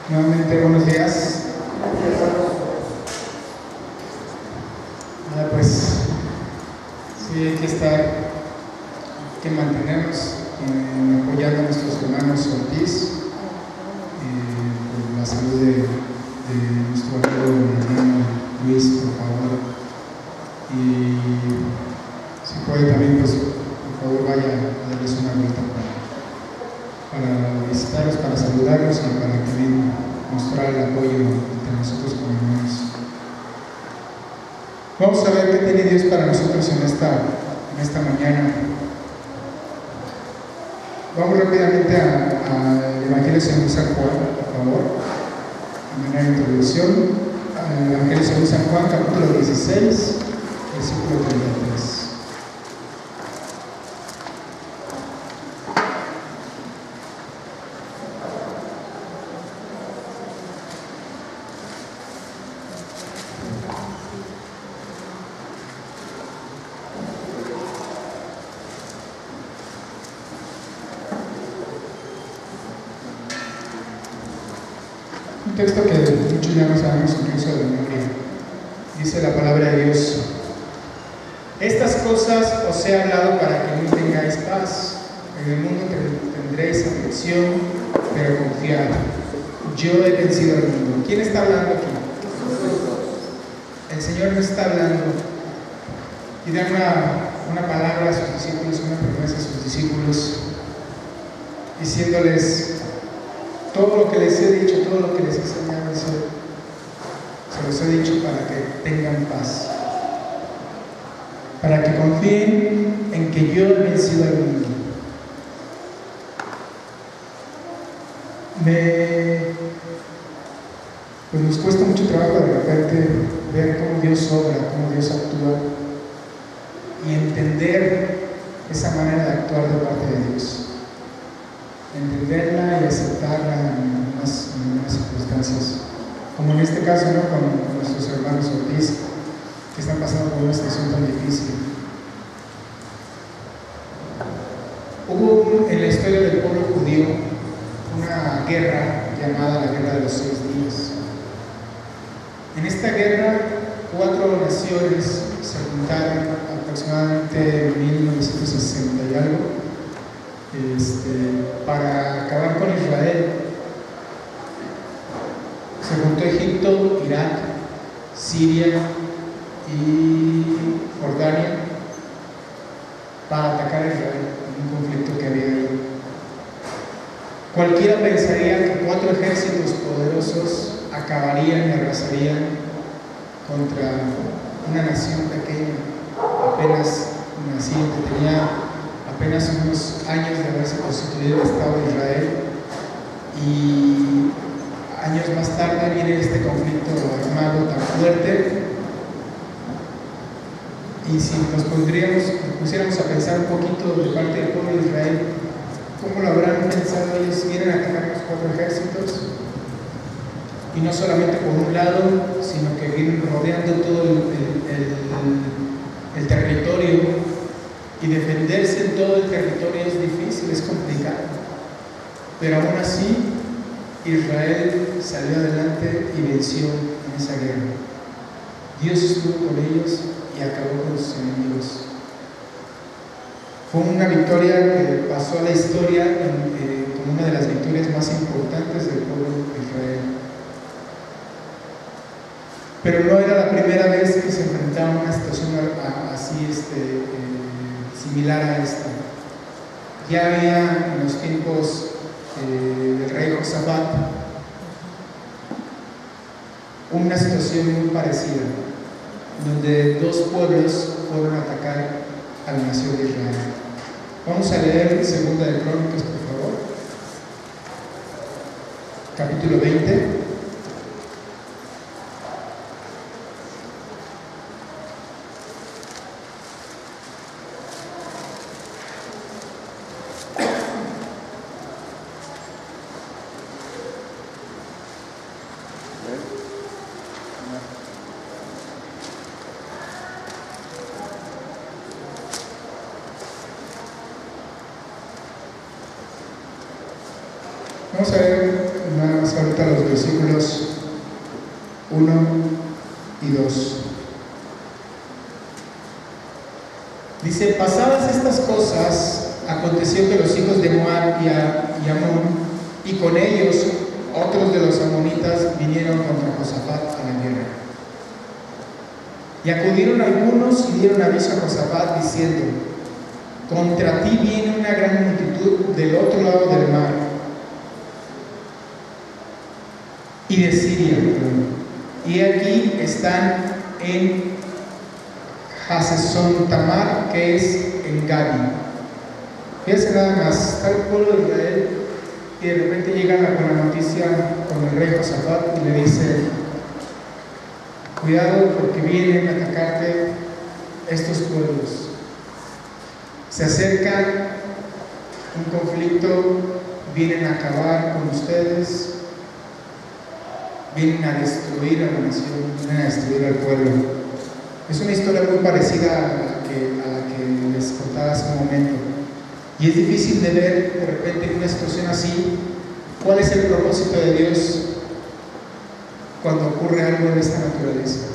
Nuevamente, buenos días. Pues sí, hay que mantenernos apoyando a nuestros hermanos Ortiz, por la salud de nuestro amigo hermano Luis, por favor. Y si puede también, pues por favor vaya a darles una vuelta para visitarlos, para saludarlos y para también mostrar el apoyo entre nosotros como hermanos. Vamos a ver qué tiene Dios para nosotros en esta mañana. Vamos rápidamente al Evangelio según San Juan, por favor, de manera de introducción. Al Evangelio según San Juan, capítulo 16, versículo 33. Un texto que muchos ya no sabemos incluso de memoria. Dice la palabra de Dios: estas cosas os he hablado para que no tengáis paz. En el mundo tendréis aflicción, pero confiad, yo he vencido al mundo. ¿Quién está hablando aquí? El Señor no está hablando y da una palabra a sus discípulos, una promesa a sus discípulos, diciéndoles: todo lo que les he dicho, todo lo que les he enseñado, se los he dicho para que tengan paz, para que confíen en que yo he vencido al mundo. Pues nos cuesta mucho trabajo de repente ver cómo Dios obra, cómo Dios actúa y entender esa manera de actuar de parte de Dios. Entenderla y aceptarla en algunas circunstancias, como en este caso, ¿no? Con nuestros hermanos Ortiz, que están pasando por una situación tan difícil. Hubo en la historia del pueblo judío una guerra llamada la Guerra de los 6 días. En esta guerra 4 naciones se juntaron aproximadamente en 1960 y algo, para acabar con Israel. Se juntó Egipto, Irak, Siria y Jordania para atacar a Israel en un conflicto que había ahí. Cualquiera pensaría que 4 ejércitos poderosos acabarían y arrasarían contra una nación pequeña, apenas naciente, tenía apenas unos años de haberse constituido el Estado de Israel, y años más tarde viene este conflicto armado tan fuerte. Y si nos pusiéramos a pensar un poquito de parte del pueblo de Israel, ¿cómo lo habrán pensado ellos? Vienen a atacar los 4 ejércitos, y no solamente por un lado, sino que vienen rodeando todo el territorio. Y defenderse en todo el territorio es difícil, es complicado. Pero aún así, Israel salió adelante y venció en esa guerra. Dios estuvo con ellos y acabó con sus enemigos. Fue una victoria que pasó a la historia como una de las victorias más importantes del pueblo de Israel. Pero no era la primera vez que se enfrentaba a una situación así, similar a esta. Ya había en los tiempos del rey Josafat una situación muy parecida, donde 2 pueblos fueron a atacar a la nación de Israel. Vamos a leer Segunda de Crónicas, por favor, capítulo 20. Vamos a ver nada más ahorita los versículos 1 y 2. Dice: pasadas estas cosas, aconteció que los hijos de Moab y Amón, y con ellos otros de los amonitas, vinieron contra Josafat a la guerra. Y acudieron algunos y dieron aviso a Josafat diciendo: contra ti viene una gran multitud del otro lado del mar y de Siria, y aquí están en Hazezón Tamar, que es en Gadi. Fíjense nada más, está el pueblo de Israel y de repente llegan con la noticia con el rey Josafat y le dice: cuidado porque vienen a atacarte estos pueblos. Se acerca un conflicto, vienen a acabar con ustedes, vienen a destruir a la nación, vienen a destruir al pueblo. Es una historia muy parecida a la que les contaba hace un momento. Y es difícil de ver de repente en una situación así cuál es el propósito de Dios cuando ocurre algo de esta naturaleza.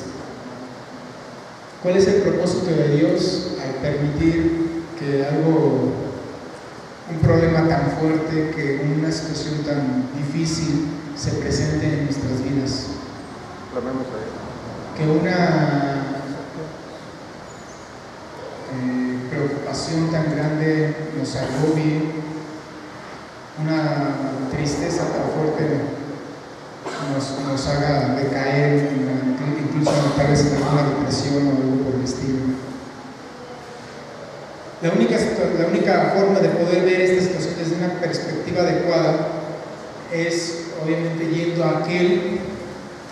¿Cuál es el propósito de Dios al permitir que un problema tan fuerte, que una situación tan difícil se presente en nuestras vidas? Que una preocupación tan grande nos agobie, una tristeza tan fuerte nos haga decaer, incluso tal vez en alguna depresión o algo por el estilo. La única forma de poder ver esta situación desde una perspectiva adecuada es obviamente yendo a aquel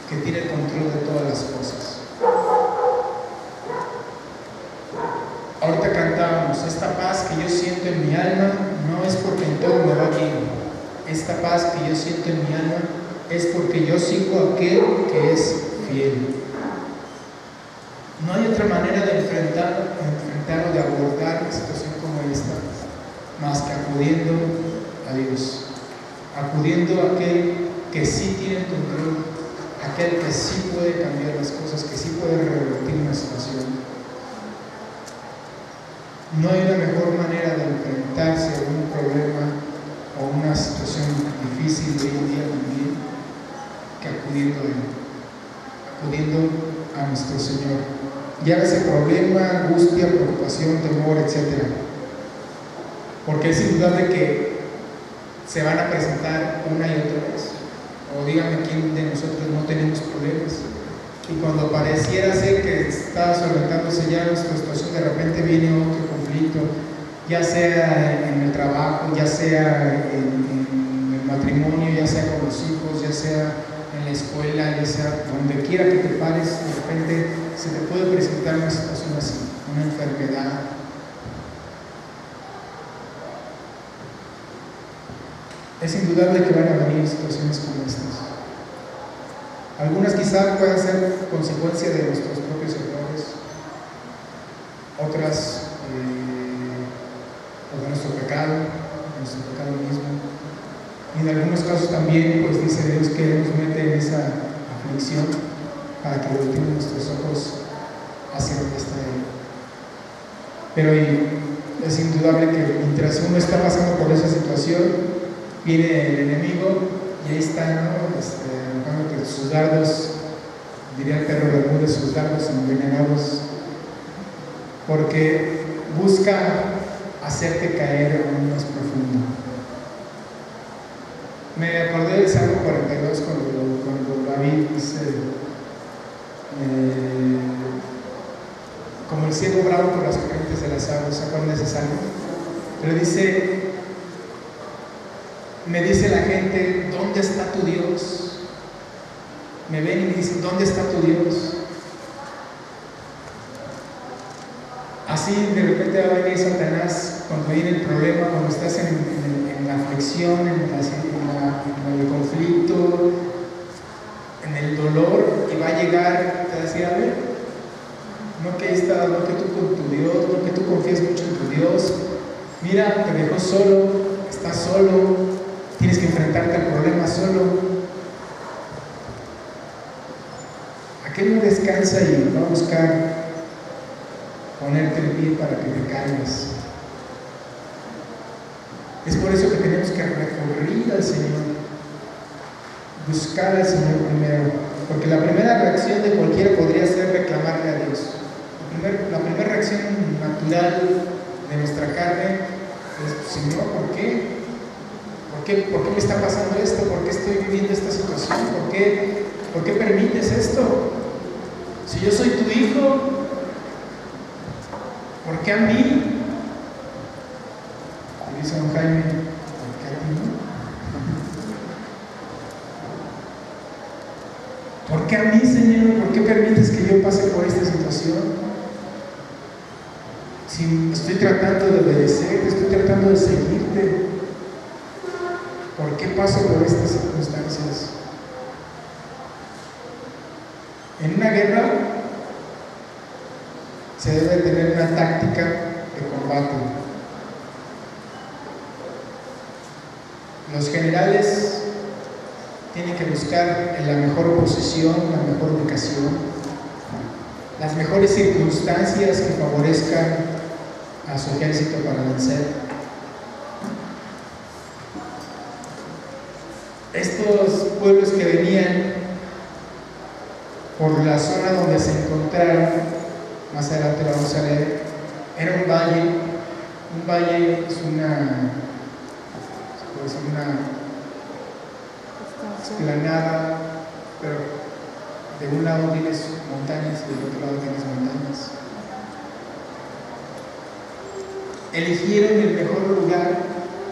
que tiene el control de todas las cosas. Ahorita cantábamos: esta paz que yo siento en mi alma no es porque en todo me va bien. Esta paz que yo siento en mi alma es porque yo sigo a aquel que es fiel. No hay otra manera de enfrentar o de abordar una situación como esta más que acudiendo a Dios, acudiendo a aquel que sí tiene el control, aquel que sí puede cambiar las cosas, que sí puede revertir una situación. No hay una mejor manera de enfrentarse a un problema o una situación difícil de hoy en día también que acudiendo a Él, acudiendo a nuestro Señor. Ya ese problema, angustia, preocupación, temor, etc. Porque es indudable que se van a presentar una y otra vez. O dígame quién de nosotros no tenemos problemas. Y cuando pareciera ser que está solventándose ya nuestra situación, de repente viene otro conflicto, ya sea en el trabajo, ya sea en el matrimonio, ya sea con los hijos, ya sea en la escuela, ya sea donde quiera que te pares, de repente se te puede presentar una situación así, una enfermedad. Es indudable que van a venir situaciones como estas. Algunas quizás puedan ser consecuencia de nuestros propios errores, otras de nuestro pecado mismo. Y en algunos casos también, pues dice Dios que Él nos mete en esa aflicción para que volteemos nuestros ojos hacia donde está Él. Pero es indudable que mientras uno está pasando por esa situación, viene el enemigo y ahí está, ¿no? Arrojándote sus dardos, diría el perro Bermúdez, sus dardos envenenados, porque busca hacerte caer aún más profundo. Me acordé del Salmo 42 cuando David dice: como el ciego bravo por las corrientes de las aguas. ¿Se acuerdan de ese salmo? Pero dice: me dice la gente, ¿dónde está tu Dios? Me ven y me dicen, ¿dónde está tu Dios? Así de repente va a venir Satanás cuando viene el problema, cuando estás en la aflicción, en el conflicto, en el dolor, y va a llegar, te va a decir: a ver, no que tú con tu Dios, no que tú confías mucho en tu Dios, mira, te dejó solo, estás solo, tienes que enfrentarte al problema solo. Aquel no descansa y va a buscar ponerte en pie para que te caigas. Es por eso que tenemos que recurrir al Señor, buscar al Señor primero, porque la primera reacción de cualquiera podría ser reclamarle a Dios. La primera reacción natural de nuestra carne es: Señor, ¿por qué? ¿Por qué me está pasando esto? ¿Por qué estoy viviendo esta situación? ¿Por qué permites esto? Si yo soy tu hijo, ¿por qué a mí? Y dice don Jaime, ¿por qué a ti no? ¿Por qué a mí, Señor? ¿Por qué permites que yo pase por esta situación? Si estoy tratando de obedecerte, estoy tratando de seguirte, ¿por qué paso por estas circunstancias? En una guerra se debe tener una táctica de combate. Los generales tienen que buscar en la mejor posición, la mejor ubicación, las mejores circunstancias que favorezcan a su ejército para vencer. Estos pueblos que venían por la zona donde se encontraron, más adelante lo vamos a leer, era un valle. Un valle es una explanada, pero de un lado tienes montañas y del otro lado tienes montañas. Eligieron el mejor lugar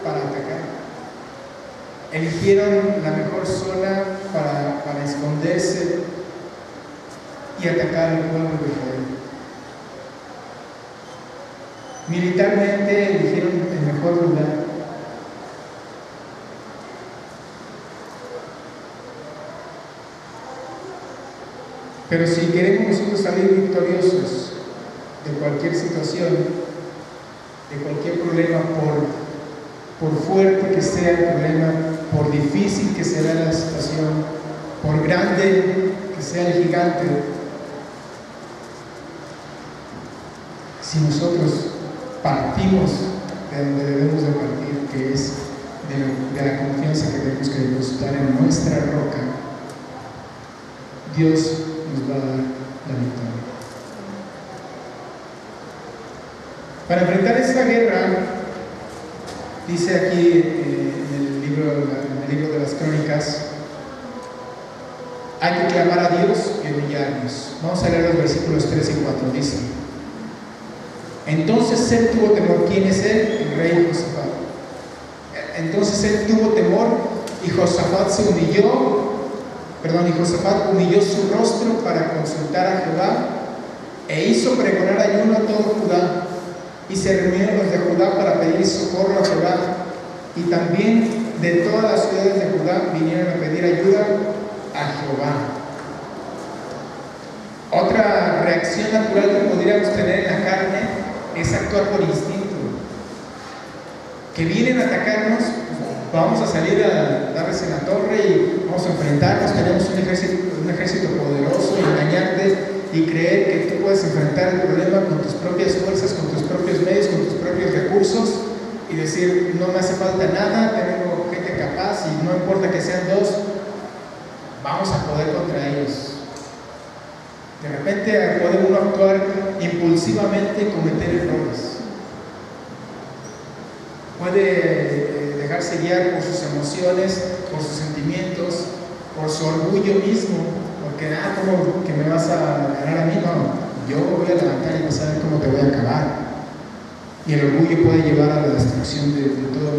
para atacar. Eligieron la mejor zona para esconderse y atacar al pueblo de Israel. Militarmente eligieron el mejor lugar. Pero si queremos nosotros salir victoriosos de cualquier situación, de cualquier problema, por fuerte que sea el problema, por difícil que sea la situación, por grande que sea el gigante, si nosotros partimos de donde debemos de partir, que es de la confianza que tenemos que depositar en nuestra roca, Dios nos va a dar la victoria. Para enfrentar esta guerra, dice aquí en el libro de las Crónicas, hay que clamar a Dios y humillarnos. Vamos a leer los versículos 3 y 4. Dice: entonces él tuvo temor. ¿Quién es él? El rey Josafat. Entonces él tuvo temor y Josafat humilló su rostro para consultar a Jehová e hizo pregonar ayuno a todo Judá. Y se reunieron los de Judá para pedir socorro a Jehová, y también de todas las ciudades de Judá vinieron a pedir ayuda a Jehová. Otra reacción natural que podríamos tener en la carne es actuar por instinto. Que vienen a atacarnos, vamos a salir a darles en la torre y vamos a enfrentarnos. Tenemos un ejército poderoso, y engañarte y creer que tú puedes enfrentar el problema con tus propias fuerzas, con tus propios medios, con tus propios recursos, y decir: no me hace falta nada, tengo gente capaz y no importa que sean dos, vamos a poder contra ellos. De repente puede uno actuar impulsivamente y cometer errores. Puede dejarse guiar por sus emociones, por sus sentimientos, por su orgullo mismo, porque ¿cómo que me vas a ganar a mí? No, yo voy a levantar y vas a ver cómo te voy a acabar. Y el orgullo puede llevar a la destrucción de todo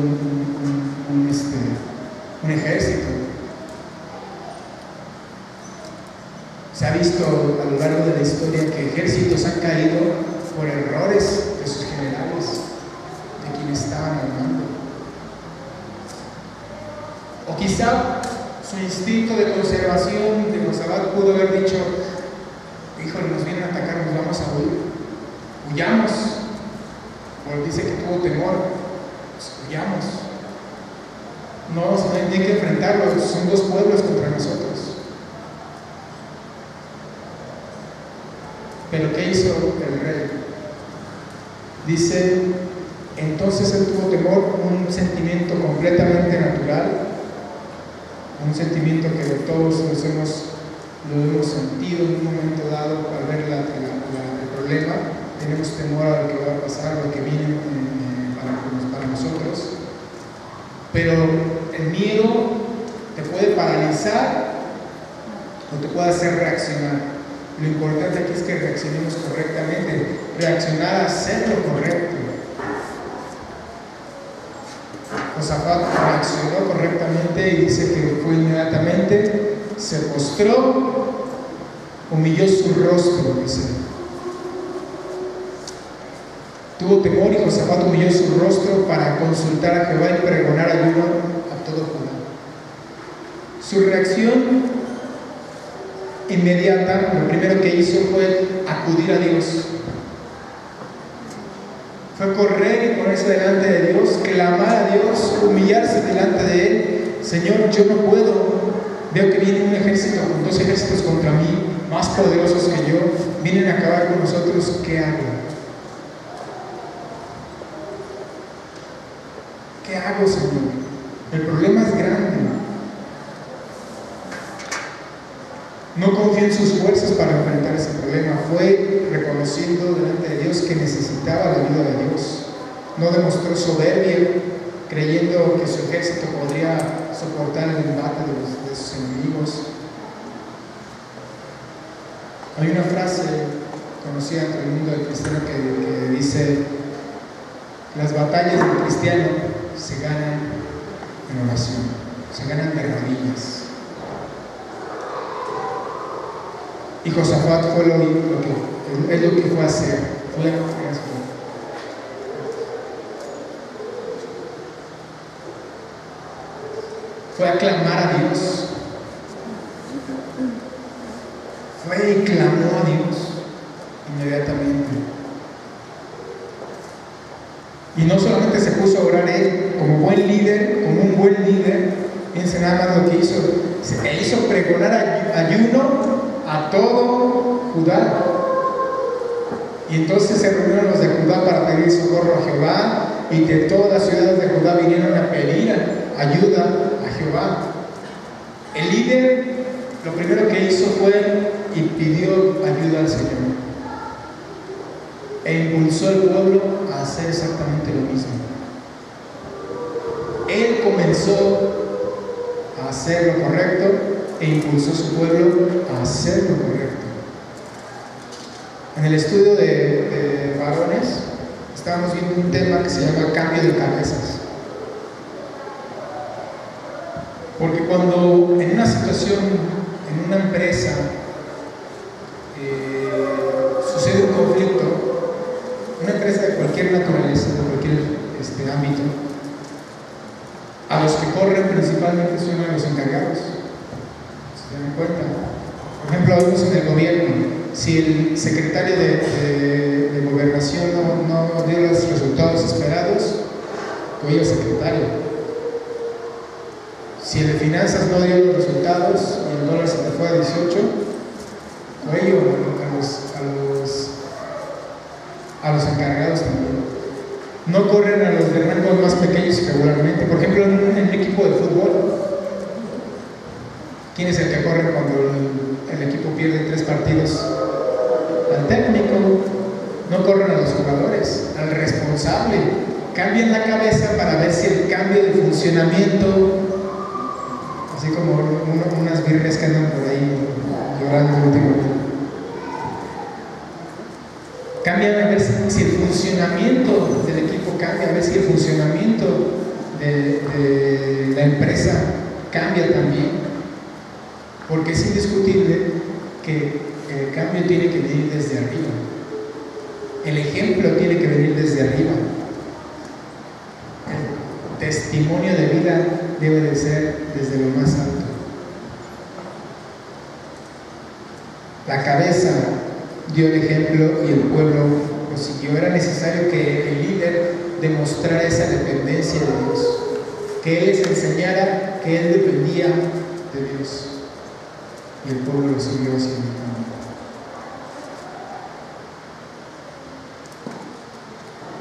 un ejército. Se ha visto a lo largo de la historia que ejércitos han caído por errores de sus generales, de quienes estaban al mando. O quizá su instinto de conservación de Josafat pudo haber dicho: híjole, nos vienen a atacar, nos vamos a huir, huyamos. O dice que tuvo temor, pues huyamos. No hay que enfrentarlos, son dos pueblos contra nosotros. Pero ¿qué hizo el rey? Dice, entonces él tuvo temor, un sentimiento completamente natural, un sentimiento que todos lo hemos sentido en un momento dado al ver el problema. Tenemos temor a lo que va a pasar, a lo que viene para nosotros. Pero el miedo te puede paralizar o te puede hacer reaccionar. Lo importante aquí es que reaccionemos correctamente, reaccionar a hacer lo correcto. Josafat reaccionó correctamente y dice que fue inmediatamente, se postró, humilló su rostro, dice. Tuvo temor y Josafat humilló su rostro para consultar a Jehová y pregonar ayuno a todo Judá. Su reacción inmediata, lo primero que hizo fue acudir a Dios. Fue correr y ponerse delante de Dios, clamar a Dios, humillarse delante de Él. Señor, yo no puedo. Veo que viene un ejército, dos ejércitos contra mí, más poderosos que yo, vienen a acabar con nosotros. ¿Qué hago? ¿Qué hago, Señor? El problema es grande. No confió en sus fuerzas para enfrentar ese problema. Fue reconociendo delante de Dios que necesitaba la ayuda de Dios. No demostró soberbia, creyendo que su ejército podría soportar el embate de sus enemigos. Hay una frase conocida entre el mundo del cristiano que dice: las batallas del cristiano se ganan en oración, se ganan de rodillas. Y Josafat fue lo que fue a hacer. Fue a clamar a Dios. Fue y clamó a Dios inmediatamente. Y no solamente se puso a orar él como buen líder, como un buen líder, fíjense nada más lo que hizo. Se hizo pregonar ayuno a todo Judá. Y entonces se reunieron los de Judá para pedir socorro a Jehová, y de todas las ciudades de Judá vinieron a pedir ayuda a Jehová. El líder lo primero que hizo fue y pidió ayuda al Señor e impulsó al pueblo a hacer exactamente lo mismo. Él comenzó a hacer lo correcto e impulsó a su pueblo a hacer lo correcto. En el estudio de varones estábamos viendo un tema que se llama cambio de cabezas. Porque cuando en una situación, en una empresa, sucede un conflicto, una empresa de cualquier naturaleza, de cualquier ámbito, a los que corren principalmente son a los encargados. ¿Se dan cuenta? Por ejemplo, vemos en el gobierno, si el secretario de gobernación no dio los resultados esperados, oye el secretario. Si el de finanzas no dio los resultados y el dólar se te fue a 18, oye a los encargados también. No corren a los de rangos más pequeños regularmente. Por ejemplo, en un equipo de fútbol, ¿quién es el que corre cuando el equipo pierde 3 partidos? Al técnico. No corren a los jugadores, al responsable. Cambian la cabeza para ver si el cambio de funcionamiento, así como unas birrias que andan por ahí llorando últimamente, cambian a ver si el funcionamiento del equipo cambia, a ver si el funcionamiento de la empresa cambia también, porque es indiscutible que el cambio tiene que venir desde arriba, el ejemplo tiene que venir desde arriba, el testimonio de vida debe de ser desde lo más alto. La cabeza dio el ejemplo y el pueblo lo siguió. Era necesario que el líder demostrara esa dependencia de Dios. que Él les enseñara que Él dependía de Dios. Y el pueblo lo siguió haciendo.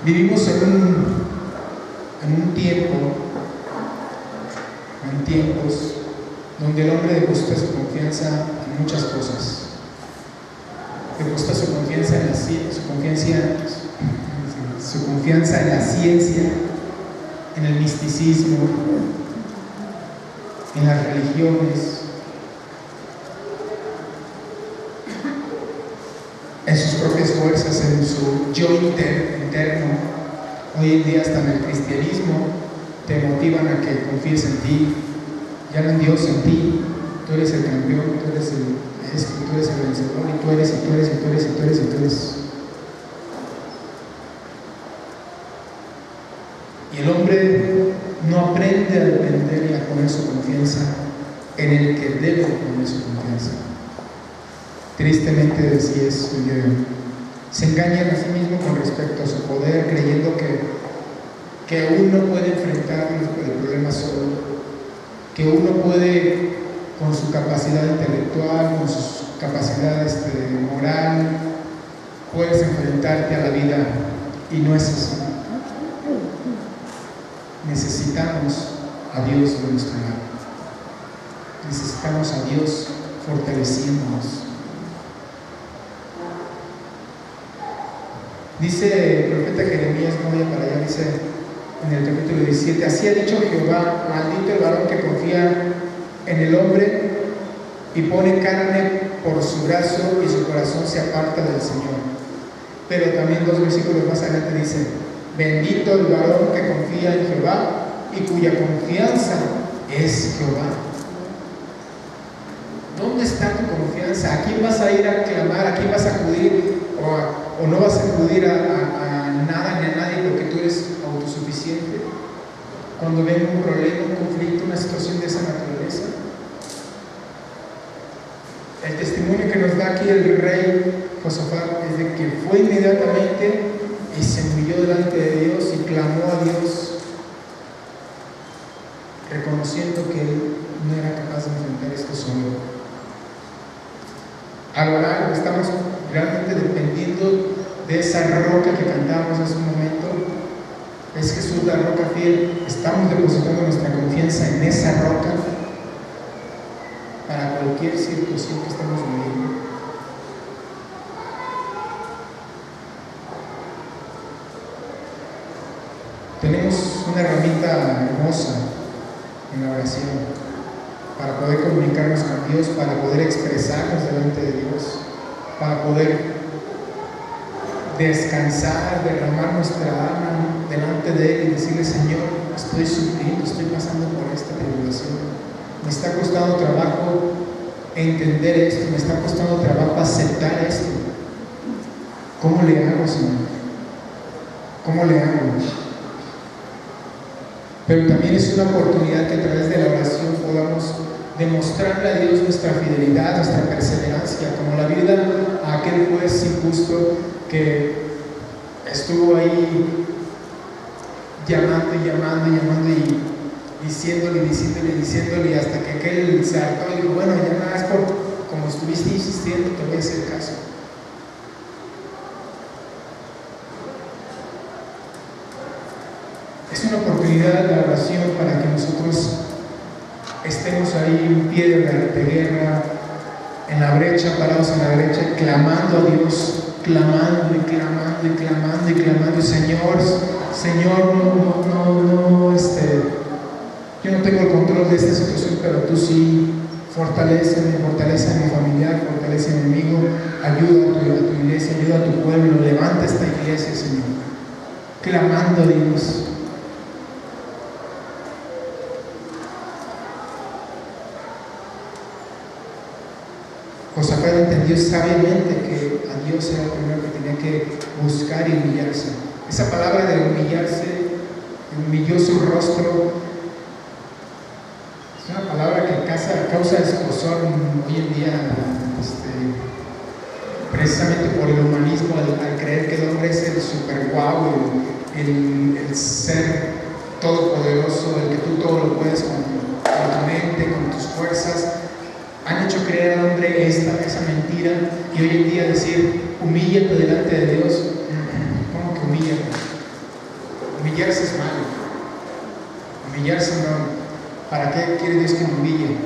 Vivimos en tiempos donde el hombre deposita su confianza en muchas cosas. Deposita su confianza en la ciencia, en el misticismo, en las religiones, en sus propias fuerzas, en su yo interno. Hoy en día hasta en el cristianismo te motivan a que confíes en ti, llaman Dios en ti, tú eres el campeón, tú eres tú eres el vencedor, y tú eres. Y el hombre no aprende a depender y a poner su confianza en el que debe poner su confianza. Tristemente así es el día de hoy. Se engañan a sí mismo con respecto a su poder, creyendo que uno puede enfrentar el problema solo, que uno puede, con su capacidad intelectual, con su capacidad moral, puedes enfrentarte a la vida, y no es así. Necesitamos a Dios de nuestro lado. Necesitamos a Dios fortaleciéndonos. Dice el profeta Jeremías, no vaya para allá, dice en el capítulo 17: así ha dicho Jehová, maldito el varón que confía en el hombre y pone carne por su brazo y su corazón se aparta del Señor. Pero también 2 versículos más adelante dice: bendito el varón que confía en Jehová y cuya confianza es Jehová. ¿Dónde está tu confianza? ¿A quién vas a ir a clamar? ¿A quién vas a acudir? ¿O no vas a acudir a nada ni a nadie porque tú eres autosuficiente? Cuando venga un problema, un conflicto, una situación de esa naturaleza. El testimonio que nos da aquí el rey Josafat es de que fue inmediatamente y se humilló delante de Dios y clamó a Dios, reconociendo que él no era capaz de enfrentar esto solo. Al orar estamos realmente dependiendo de esa roca que cantamos hace un momento. Es Jesús la roca fiel. Estamos depositando nuestra confianza en esa roca para cualquier situación que estamos viviendo. Tenemos una herramienta hermosa en la oración para poder comunicarnos con Dios, para poder expresarnos delante de Dios, para poder descansar, derramar nuestra alma delante de Él y decirle: Señor, estoy sufriendo, estoy pasando por esta tribulación, me está costando trabajo entender esto, me está costando trabajo aceptar esto. ¿Cómo le hago, Señor? ¿Cómo le hago? Pero también es una oportunidad que a través de la oración podamos demostrarle a Dios nuestra fidelidad, nuestra perseverancia, como la vida a aquel juez injusto que estuvo ahí llamando y diciéndole hasta que aquel se hartó y dijo: bueno, ya nada más como estuviste insistiendo, te voy a hacer caso. Es una oportunidad la oración para que nosotros estemos ahí en pie de guerra, en la brecha, parados en la brecha, clamando a Dios, clamando, Señor, yo no tengo el control de esta situación, pero tú sí. Fortaléceme, fortalece a mi familiar, fortalece a mi amigo, ayuda a tu iglesia, ayuda a tu pueblo, levanta esta iglesia, Señor, clamando a Dios. Josafat entendió sabiamente que a Dios era el primero que tenía que buscar y humillarse. Esa palabra de humillarse, humilló su rostro, es una palabra que causa escozor hoy en día, precisamente por el humanismo, al creer que el hombre es el super guau, el ser todopoderoso, el que tú tú todo lo puedes con tu mente, con tus fuerzas. Han hecho creer al hombre esa mentira, y hoy en día decir, humíllate delante de Dios. ¿Cómo que humíllate? Humillarse es malo. Humillarse no. ¿Para qué quiere Dios que me humille?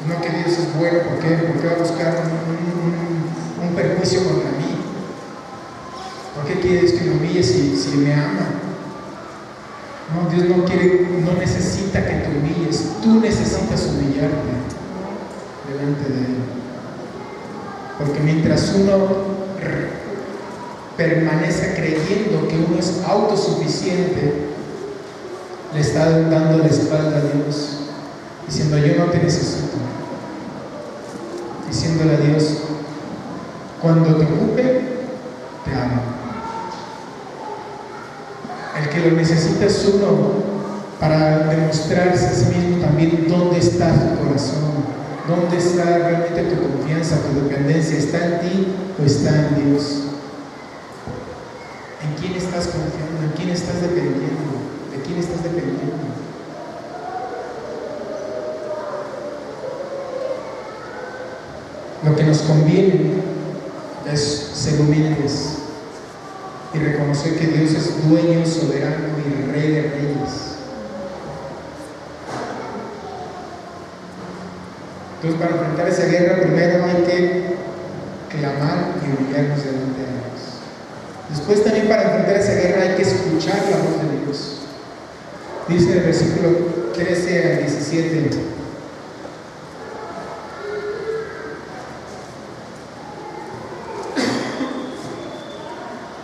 No que Dios es bueno, ¿por qué? Porque va a buscar un perjuicio contra mí. ¿Por qué quiere Dios que me humille si me ama? No, Dios no necesita que te humilles, tú necesitas humillarte delante de Él. Porque mientras uno permanece creyendo que uno es autosuficiente, le está dando la espalda a Dios, diciendo yo no te necesito, diciéndole a Dios, cuando te ocupe, te amo. El que lo necesita es uno para demostrarse a sí mismo también dónde está tu corazón, dónde está realmente tu confianza, tu dependencia, ¿está en ti o está en Dios? ¿En quién estás confiando? ¿En quién estás dependiendo? ¿De quién estás dependiendo? Lo que nos conviene es ser humildes y reconocer que Dios es dueño, soberano y rey de reyes. Entonces, para enfrentar esa guerra, primero hay que clamar y humillarnos delante de Dios. Después, también para enfrentar esa guerra hay que escuchar la voz de Dios. Dice el versículo 13 al 17.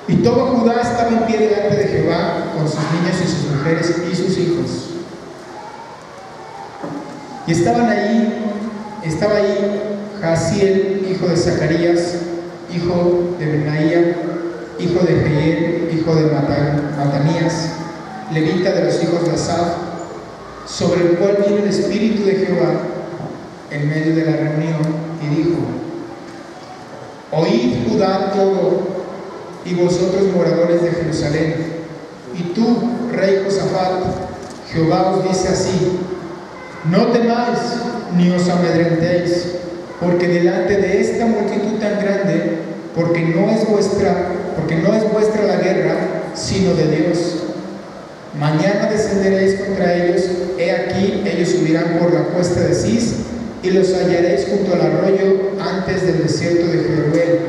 Y todo Judá estaba en pie delante de Jehová, con sus niños y sus mujeres y sus hijos. Y estaba ahí Jaasiel, hijo de Zacarías, hijo de Benaía, hijo de Jehiel, hijo de Matanías, levita de los hijos de Asaf, sobre el cual vino el Espíritu de Jehová en medio de la reunión, y dijo: Oíd Judá todo, y vosotros moradores de Jerusalén, y tú, rey Josafat, Jehová os dice así: no temáis ni os amedrentéis, porque delante de esta multitud tan grande, porque no es vuestra la guerra, sino de Dios. Mañana descenderéis contra ellos, he aquí ellos subirán por la cuesta de Cis, y los hallaréis junto al arroyo antes del desierto de Jeruel.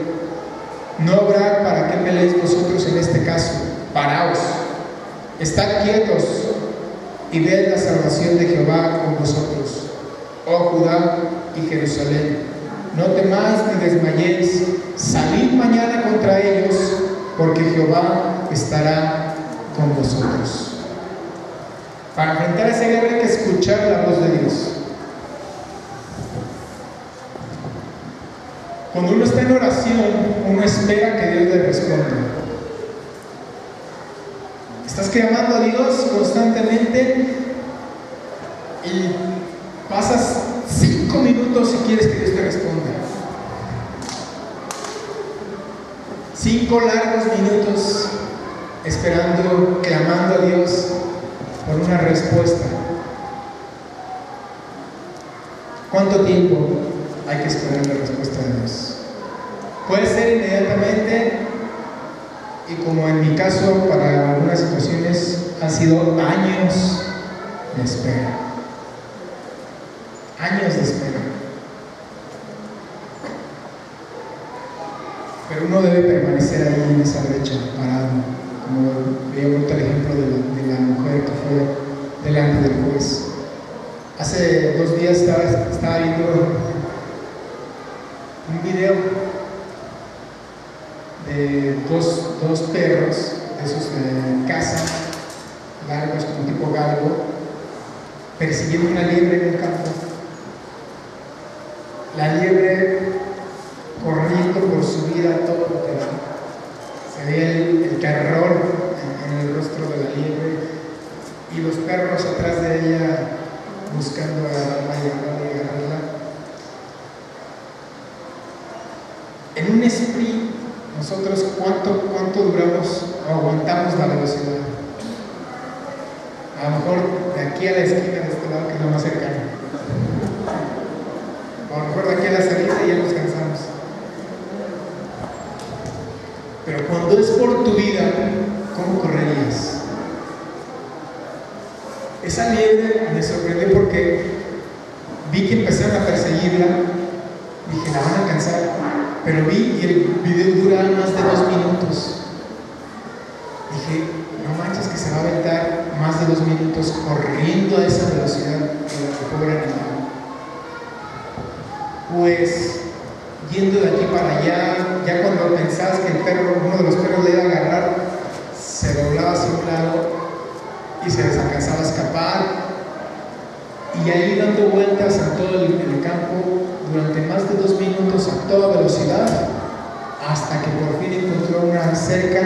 No habrá para qué peleéis vosotros en este caso. Paraos, estad quietos y ved la salvación de Jehová con vosotros, oh Judá y Jerusalén. No temáis ni desmayéis, salid mañana contra ellos, porque Jehová estará con vosotros. Para enfrentar esa guerra hay que escuchar la voz de Dios. Cuando uno está en oración, uno espera que Dios le responda. Estás clamando a Dios constantemente y pasas 5 minutos si quieres que Dios te responda. 5 largos minutos esperando, clamando a Dios por una respuesta. ¿Cuánto tiempo hay que esperar la respuesta de Dios? Puede ser inmediatamente, y como en mi caso, para algunas situaciones han sido años de espera. Años de espera. Pero uno debe permanecer ahí en esa brecha, parado, como veía ahorita el ejemplo de la mujer que fue delante del juez. Hace 2 días estaba viendo un video de dos perros de esos de caza, largos como tipo galgo, persiguiendo una liebre en un campo. La liebre corriendo por su vida todo lo que da. Se ve el terror en el rostro de la liebre y los perros atrás de ella buscando agarrarla y agarrarla. En un sprint, nosotros ¿cuánto duramos o aguantamos la velocidad? A lo mejor de aquí a la esquina de este lado, que es lo más cercano. O a lo mejor de aquí a la salida ya nos cansamos. Pero cuando es por tu vida, ¿cómo correrías? Esa liebre me sorprendió porque vi que empezaron a perseguirla. Dije, la van a alcanzar. Pero vi y el video dura más de 2 minutos. Dije, no manches que se va a aventar más de 2 minutos corriendo a esa velocidad el pobre animal. Pues yendo de aquí para allá, ya cuando pensabas que el perro, uno de los perros le iba a agarrar, se doblaba hacia un lado y se les alcanzaba a escapar, y ahí dando vueltas en todo el campo durante más de 2 minutos a toda velocidad, hasta que por fin encontró una cerca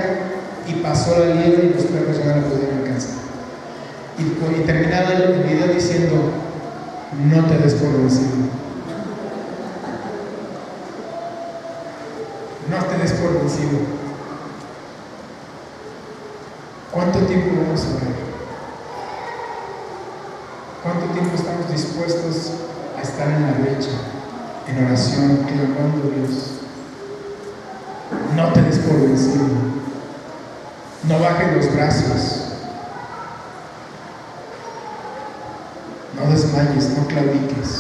y pasó la liebre y los perros ya no la pudieron alcanzar. Y terminaba el video diciendo, no te des por vencido. No te des por vencido. ¿Cuánto tiempo vamos a orar? ¿Cuánto tiempo estamos dispuestos a estar en la brecha, en oración, clamando a Dios? No te des por vencido. No bajes los brazos. No desmayes, no claudiques.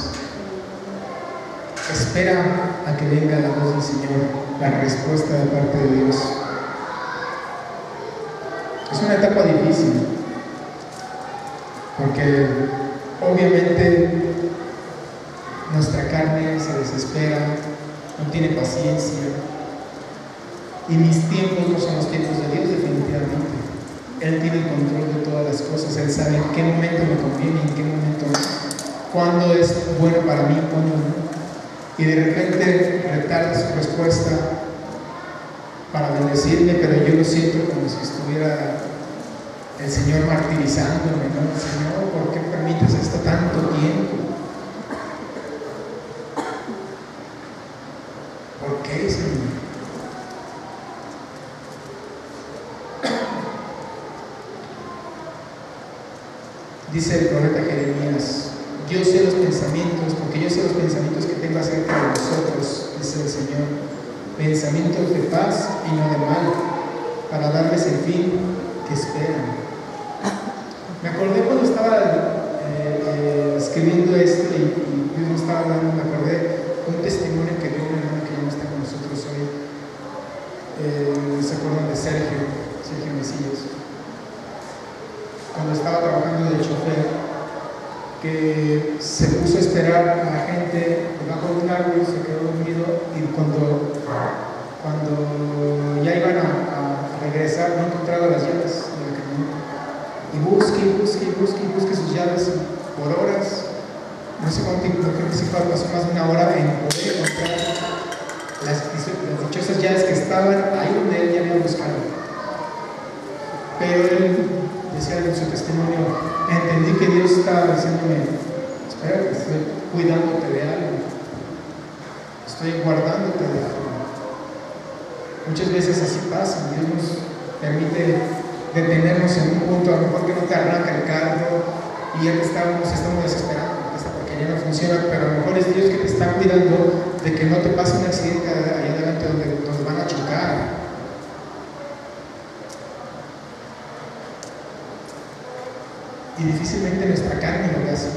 Espera a que venga la voz del Señor, la respuesta de parte de Dios. Es una etapa difícil, porque obviamente nuestra carne se desespera, no tiene paciencia, y mis tiempos no son los tiempos de Dios, definitivamente. Él tiene el control de todas las cosas, Él sabe en qué momento me conviene, en qué momento, cuándo es bueno para mí, cuándo no. Y de repente retarda su respuesta para bendecirme, pero yo lo siento como si estuviera el Señor martirizándome, ¿no? Señor, ¿por qué permites esto tanto tiempo? ¿Por qué, Señor? Dice el profeta Jeremías, yo sé los pensamientos, porque yo sé los pensamientos que tengo acerca de vosotros, dice el Señor, pensamientos de paz y no de mal, para darles el fin que esperan. Me acordé cuando estaba escribiendo esto y Dios me estaba hablando, me acordé de un testimonio que dio un hermano que ya no está con nosotros hoy. ¿Se acuerdan de Sergio Mesillas? Cuando estaba trabajando de chofer, que se puso a esperar a la gente debajo de un árbol, se quedó dormido, y cuando ya iban a regresar no encontraba las llaves de la camioneta, y busque sus llaves por horas, no sé cuánto tiempo, creo que sí pasó más de una hora en poder encontrar las dichosas llaves que estaban ahí donde él ya había buscado. Pero él decía en su testimonio, entendí que Dios estaba diciéndome, espera, que estoy cuidándote de algo, estoy guardándote de algo. Muchas veces así pasa, Dios nos permite detenernos en un punto, a lo mejor que no te arranca el carro y ya estamos desesperando porque ya no funciona, pero a lo mejor es Dios que te está cuidando de que no te pase un accidente allá adelante donde nos van a chocar. Y difícilmente nuestra carne lo ve así.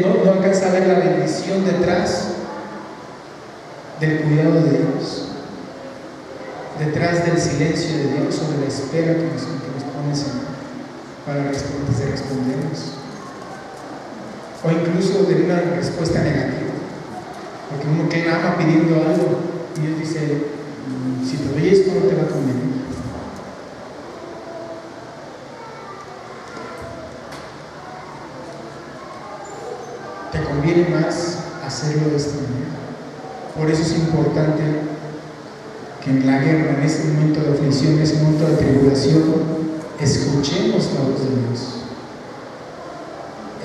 No alcanza a ver la bendición detrás del cuidado de Dios, detrás del silencio de Dios o de la espera que nos pone Señor para respondernos, o incluso de una respuesta negativa, porque uno clama pidiendo algo y Dios dice, si te doy esto no te va a convenir. Te conviene más hacerlo de esta manera. Por eso es importante que en la guerra, en ese momento de aflicción, en ese momento de tribulación, escuchemos la voz de Dios.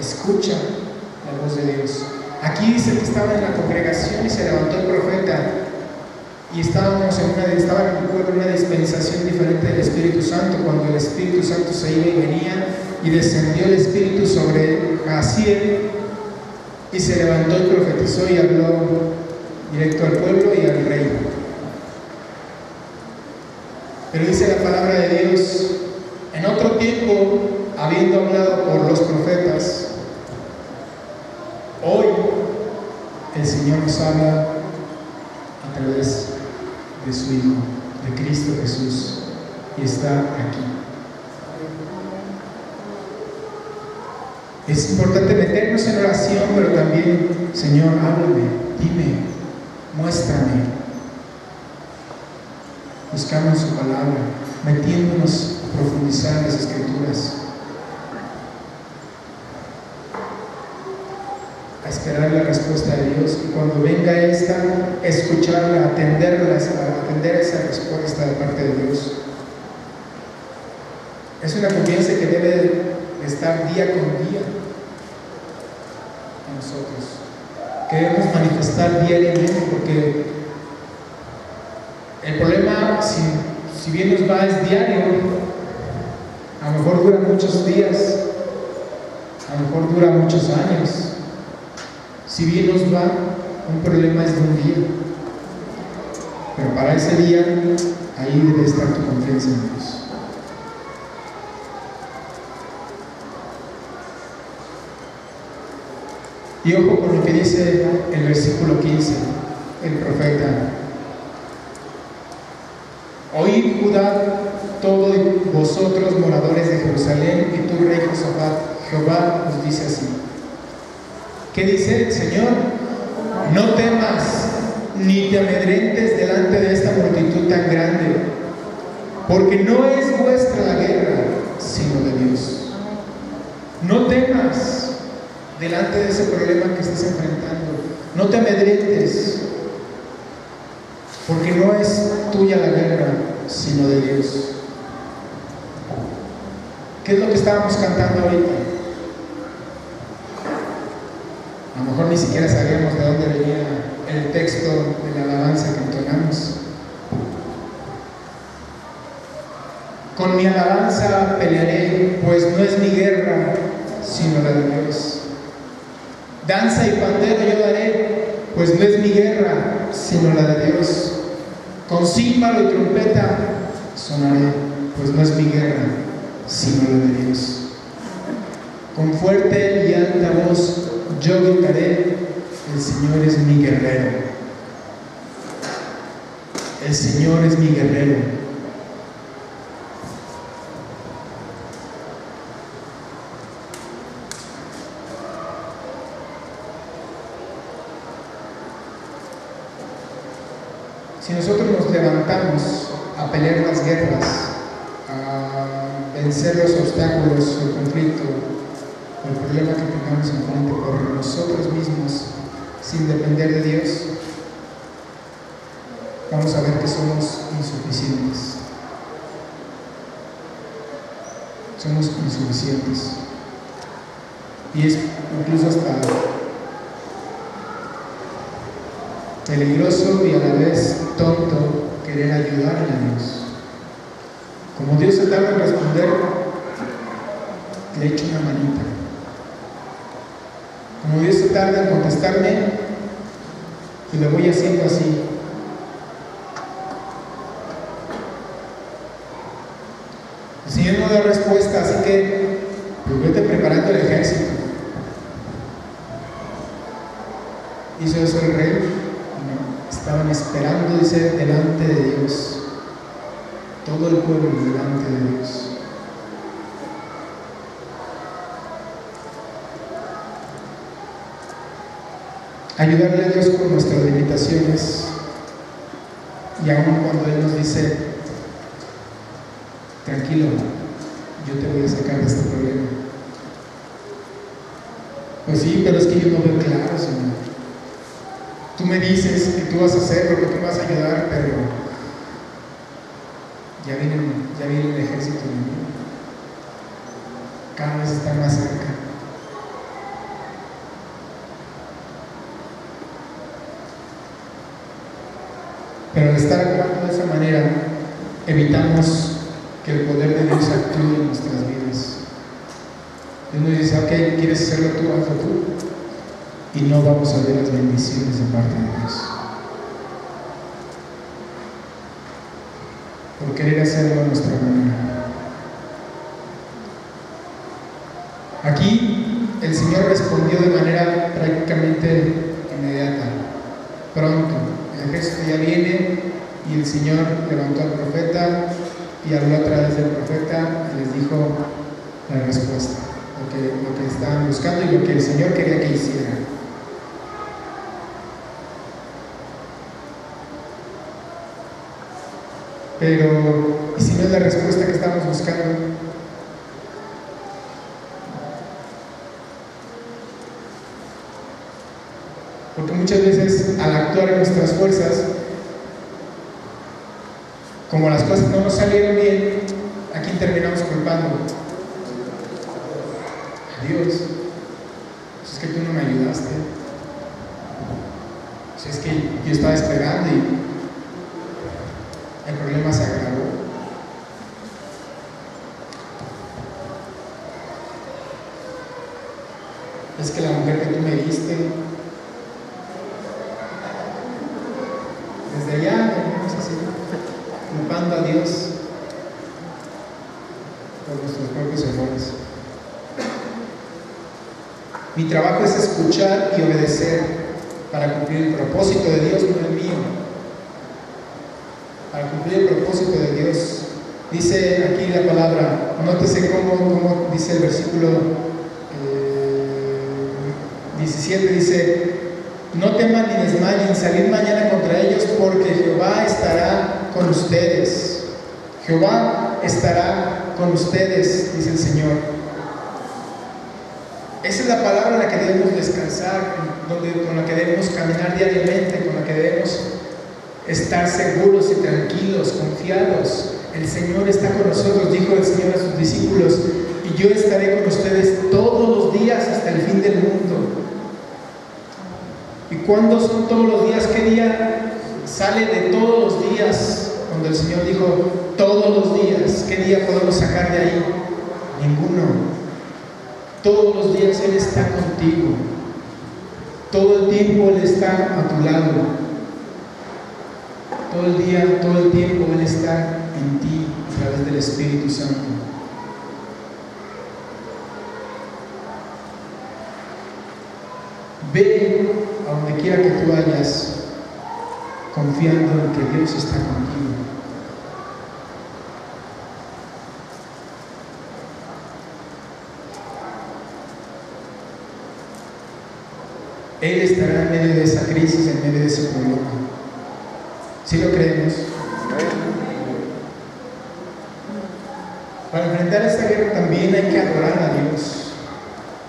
Escucha la voz de Dios. Aquí dice que estaba en la congregación y se levantó el profeta, y estaba en una dispensación diferente del Espíritu Santo, cuando el Espíritu Santo se iba y venía, y descendió el Espíritu sobre Jaziel, y se levantó y profetizó y habló directo al pueblo y al rey. Pero dice la palabra de Dios: en otro tiempo, habiendo hablado por los profetas, hoy el Señor nos habla a través de su Hijo, de Cristo Jesús, y está aquí. Es importante meternos en oración, pero también: Señor, háblame, dime, muéstrame. Buscamos su palabra, metiéndonos a profundizar en las Escrituras, a esperar la respuesta de Dios, y cuando venga esta, escucharla, atender esa respuesta de parte de Dios. Es una confianza que debe estar día con día en nosotros, que debemos manifestar diariamente, porque el problema, si bien nos va, es diario. A lo mejor dura muchos días, a lo mejor dura muchos años. Si bien nos va, un problema es de un día, pero para ese día, ahí debe estar tu confianza en Dios. Y ojo con lo que dice el versículo 15, el profeta: oíd, Judá, todos vosotros moradores de Jerusalén, y tú, rey Josafat, Jehová os dice así. ¿Qué dice el Señor? No temas, ni te amedrentes delante de esta multitud tan grande, porque no es vuestra la guerra, sino de Dios. No temas delante de ese problema que estás enfrentando. No te amedrentes, porque no es tuya la guerra, sino de Dios. ¿Qué es lo que estábamos cantando ahorita? A lo mejor ni siquiera sabíamos de dónde venía el texto de la alabanza que entonamos. Con mi alabanza pelearé, pues no es mi guerra, sino la de Dios. Danza y pandero yo daré, pues no es mi guerra, sino la de Dios. Con címbalo y trompeta sonaré, pues no es mi guerra, sino la de Dios. Con fuerte y alta voz yo gritaré: el Señor es mi guerrero. El Señor es mi guerrero. Si nosotros nos levantamos a pelear las guerras, a vencer los obstáculos, el conflicto, el problema que tengamos enfrente por nosotros mismos, sin depender de Dios, vamos a ver que somos insuficientes. Somos insuficientes. Y es incluso hasta peligroso y a la vez tonto querer ayudarle a Dios. Como Dios se tarda en responder, le echo una manita. Como Dios se tarda en contestarme, y lo voy haciendo así. El Señor no da respuesta, así que pues vete preparando el ejército. Hizo eso el rey. Estaban esperando, dice, delante de Dios. Todo el pueblo delante de Dios. Ayudarle a Dios con nuestras limitaciones, y aun cuando Él nos dice: tranquilo, yo te voy a sacar de este problema. Pues sí, pero es que yo no veo claro, Señor. Tú me dices que tú vas a hacerlo, que tú vas a ayudar, pero ya viene el ejército enemigo. Cada vez está más cerca. Pero al estar actuando de esa manera, evitamos que el poder de Dios actúe en nuestras vidas. ok, quieres hacerlo tú, hazlo tú. Y no vamos a ver las bendiciones de parte de Dios. Por querer hacerlo a nuestra manera. Aquí el Señor respondió de manera prácticamente inmediata. Pronto, el ejército ya viene y el Señor levantó al profeta y habló a través del profeta y les dijo la respuesta, lo que estaban buscando y lo que el Señor quería que hicieran. Pero, ¿y si no es la respuesta que estamos buscando? Porque muchas veces al actuar en nuestras fuerzas, como las cosas no nos salieron bien, ¿a quién terminamos culpando? A Dios. Pues es que tú no me ayudaste. Pues es que yo estaba esperando y el problema se agravó. Es que la mujer que tú me diste, desde allá venimos así, culpando a Dios por nuestros propios errores. Mi trabajo es escuchar y obedecer para cumplir el propósito de Dios, no el mío. Para cumplir el propósito de Dios. Dice aquí la palabra, nótese cómo dice el versículo 17, dice: no teman ni desmayen, salid mañana contra ellos, porque Jehová estará con ustedes. Jehová estará con ustedes, dice el Señor. Esa es la palabra en la que debemos descansar, con la que debemos caminar diariamente, con la que debemos estar seguros y tranquilos, confiados. El Señor está con nosotros, dijo el Señor a sus discípulos, y yo estaré con ustedes todos los días hasta el fin del mundo. ¿Y cuándo son todos los días? ¿Qué día sale de todos los días? Cuando el Señor dijo todos los días, ¿qué día podemos sacar de ahí? Ninguno. Todos los días Él está contigo. Todo el tiempo Él está a tu lado. Todo el día, todo el tiempo Él está en ti a través del Espíritu Santo. Ve a donde quiera que tú vayas, confiando en que Dios está contigo. Él estará en medio de esa crisis, en medio de ese problema. ¿Sí lo creemos? Para enfrentar esta guerra también hay que adorar a Dios.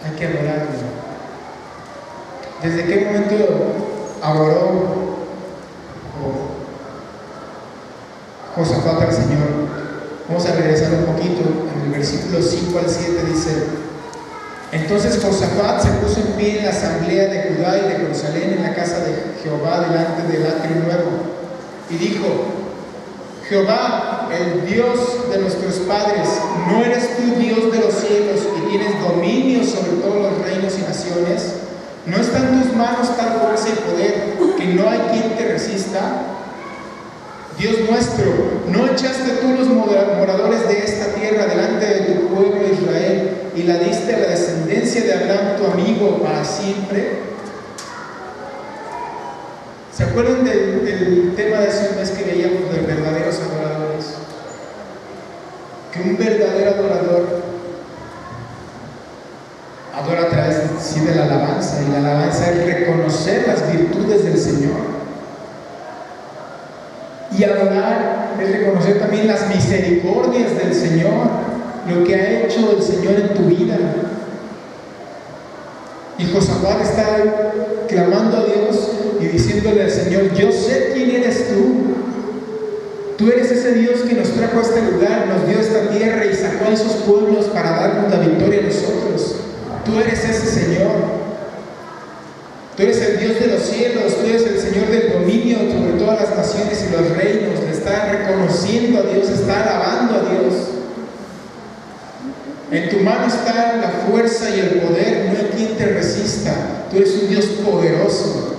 Hay que adorarlo. ¿Desde qué momento adoró Josafat al Señor? Vamos a regresar un poquito. En el versículo 5 al 7 dice: entonces Josafat se puso en pie en la asamblea de Judá y de Jerusalén en la casa de Jehová delante del atrio nuevo y dijo: Jehová, el Dios de nuestros padres, ¿no eres tú Dios de los cielos y tienes dominio sobre todos los reinos y naciones? ¿No está en tus manos tal fuerza y poder que no hay quien te resista? Dios nuestro, ¿no echaste tú los moradores de esta tierra delante de tu pueblo Israel y la diste a la descendencia de Abraham tu amigo para siempre? ¿Se acuerdan del tema de hace un mes que veíamos de verdaderos adoradores? Que un verdadero adorador adora a través de la alabanza, y la alabanza es reconocer las virtudes del Señor. Y adorar es reconocer también las misericordias del Señor, lo que ha hecho el Señor en tu vida. Y Josafat está clamando a Dios y diciéndole al Señor: yo sé quién eres tú. Tú eres ese Dios que nos trajo a este lugar, nos dio esta tierra y sacó a esos pueblos para darnos la victoria a nosotros. Tú eres ese Señor. Tú eres el Dios de los cielos, tú eres el Señor del dominio sobre todas las naciones y los reinos. Le está reconociendo a Dios, está alabando a Dios. En tu mano está la fuerza y el poder, no hay quien te resista. Tú eres un Dios poderoso.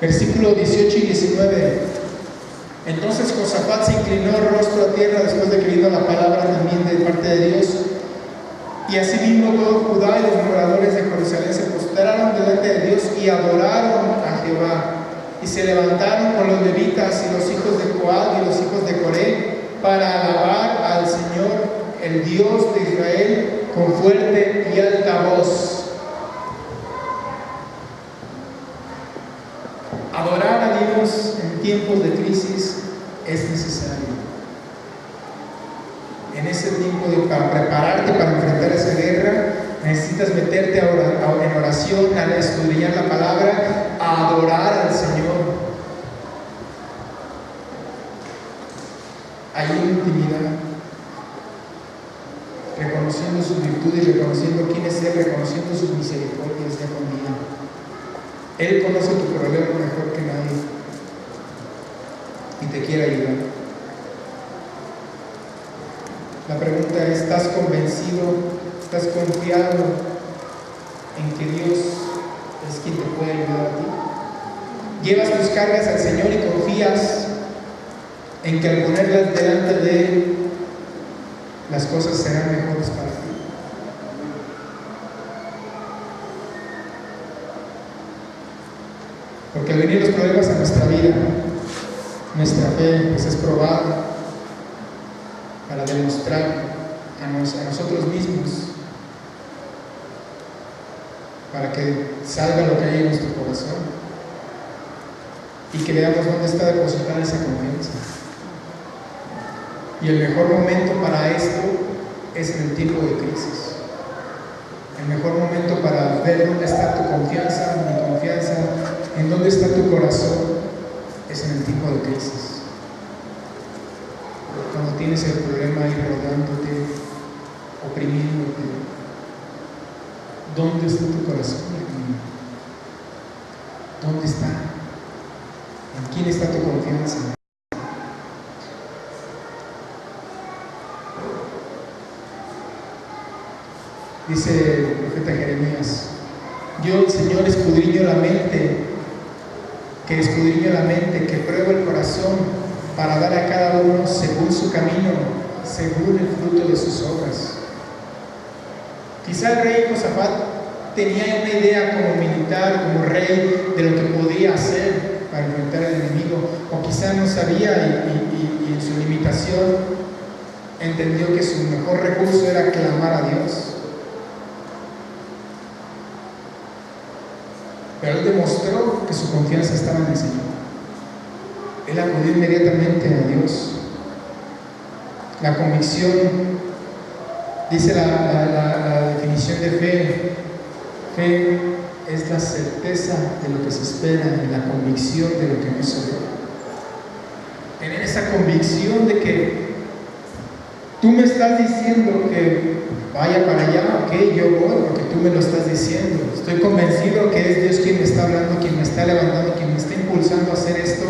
Versículos 18 y 19. Entonces Josafat se inclinó el rostro a tierra después de que vino la palabra también de parte de Dios. Y asimismo todo Judá y los moradores de Jerusalén se postraron delante de Dios y adoraron a Jehová. Y se levantaron con los levitas y los hijos de Coat y los hijos de Coré para alabar al Señor, el Dios de Israel, con fuerte y alta voz. Adorar a Dios en tiempos de crisis es necesario. En ese tiempo para prepararte para enfrentar esa guerra, necesitas meterte en oración, a escudriñar la palabra, a adorar al Señor. Hay una intimidad, reconociendo sus virtudes, reconociendo quién es Él, reconociendo sus misericordias día con día. Él conoce tu problema mejor que nadie y te quiere ayudar. La pregunta es: ¿estás convencido, estás confiado en que Dios es quien te puede ayudar a ti? ¿Llevas tus cargas al Señor y confías en que al ponerlas delante de Él, las cosas serán mejores para ti? Porque al venir los problemas a nuestra vida, nuestra fe pues es probada para demostrar a nosotros mismos, para que salga lo que hay en nuestro corazón y que veamos dónde está depositada esa confianza. Y el mejor momento para esto es en el tiempo de crisis. El mejor momento para ver dónde está tu confianza, mi confianza, en dónde está tu corazón, es en el tiempo de crisis. Cuando tienes el problema ahí rodeándote, oprimiéndote, ¿dónde está tu corazón, hermano? ¿Dónde está? ¿En quién está tu confianza? Dice el profeta Jeremías: yo, el Señor, escudriño la mente, que pruebo el corazón para dar a cada uno según su camino, según el fruto de sus obras. Quizá el rey Josafat tenía una idea como militar, como rey, de lo que podía hacer para enfrentar al enemigo, o quizá no sabía y en su limitación entendió que su mejor recurso era clamar a Dios. Pero él demostró que su confianza estaba en el Señor. Él acudió inmediatamente a Dios. La convicción, dice la definición de fe: fe es la certeza de lo que se espera y la convicción de lo que no se ve. Tener esa convicción de que tú me estás diciendo que vaya para allá, ok, yo voy porque tú me lo estás diciendo. Estoy convencido que es Dios quien me está hablando, quien me está levantando, quien me está impulsando a hacer esto.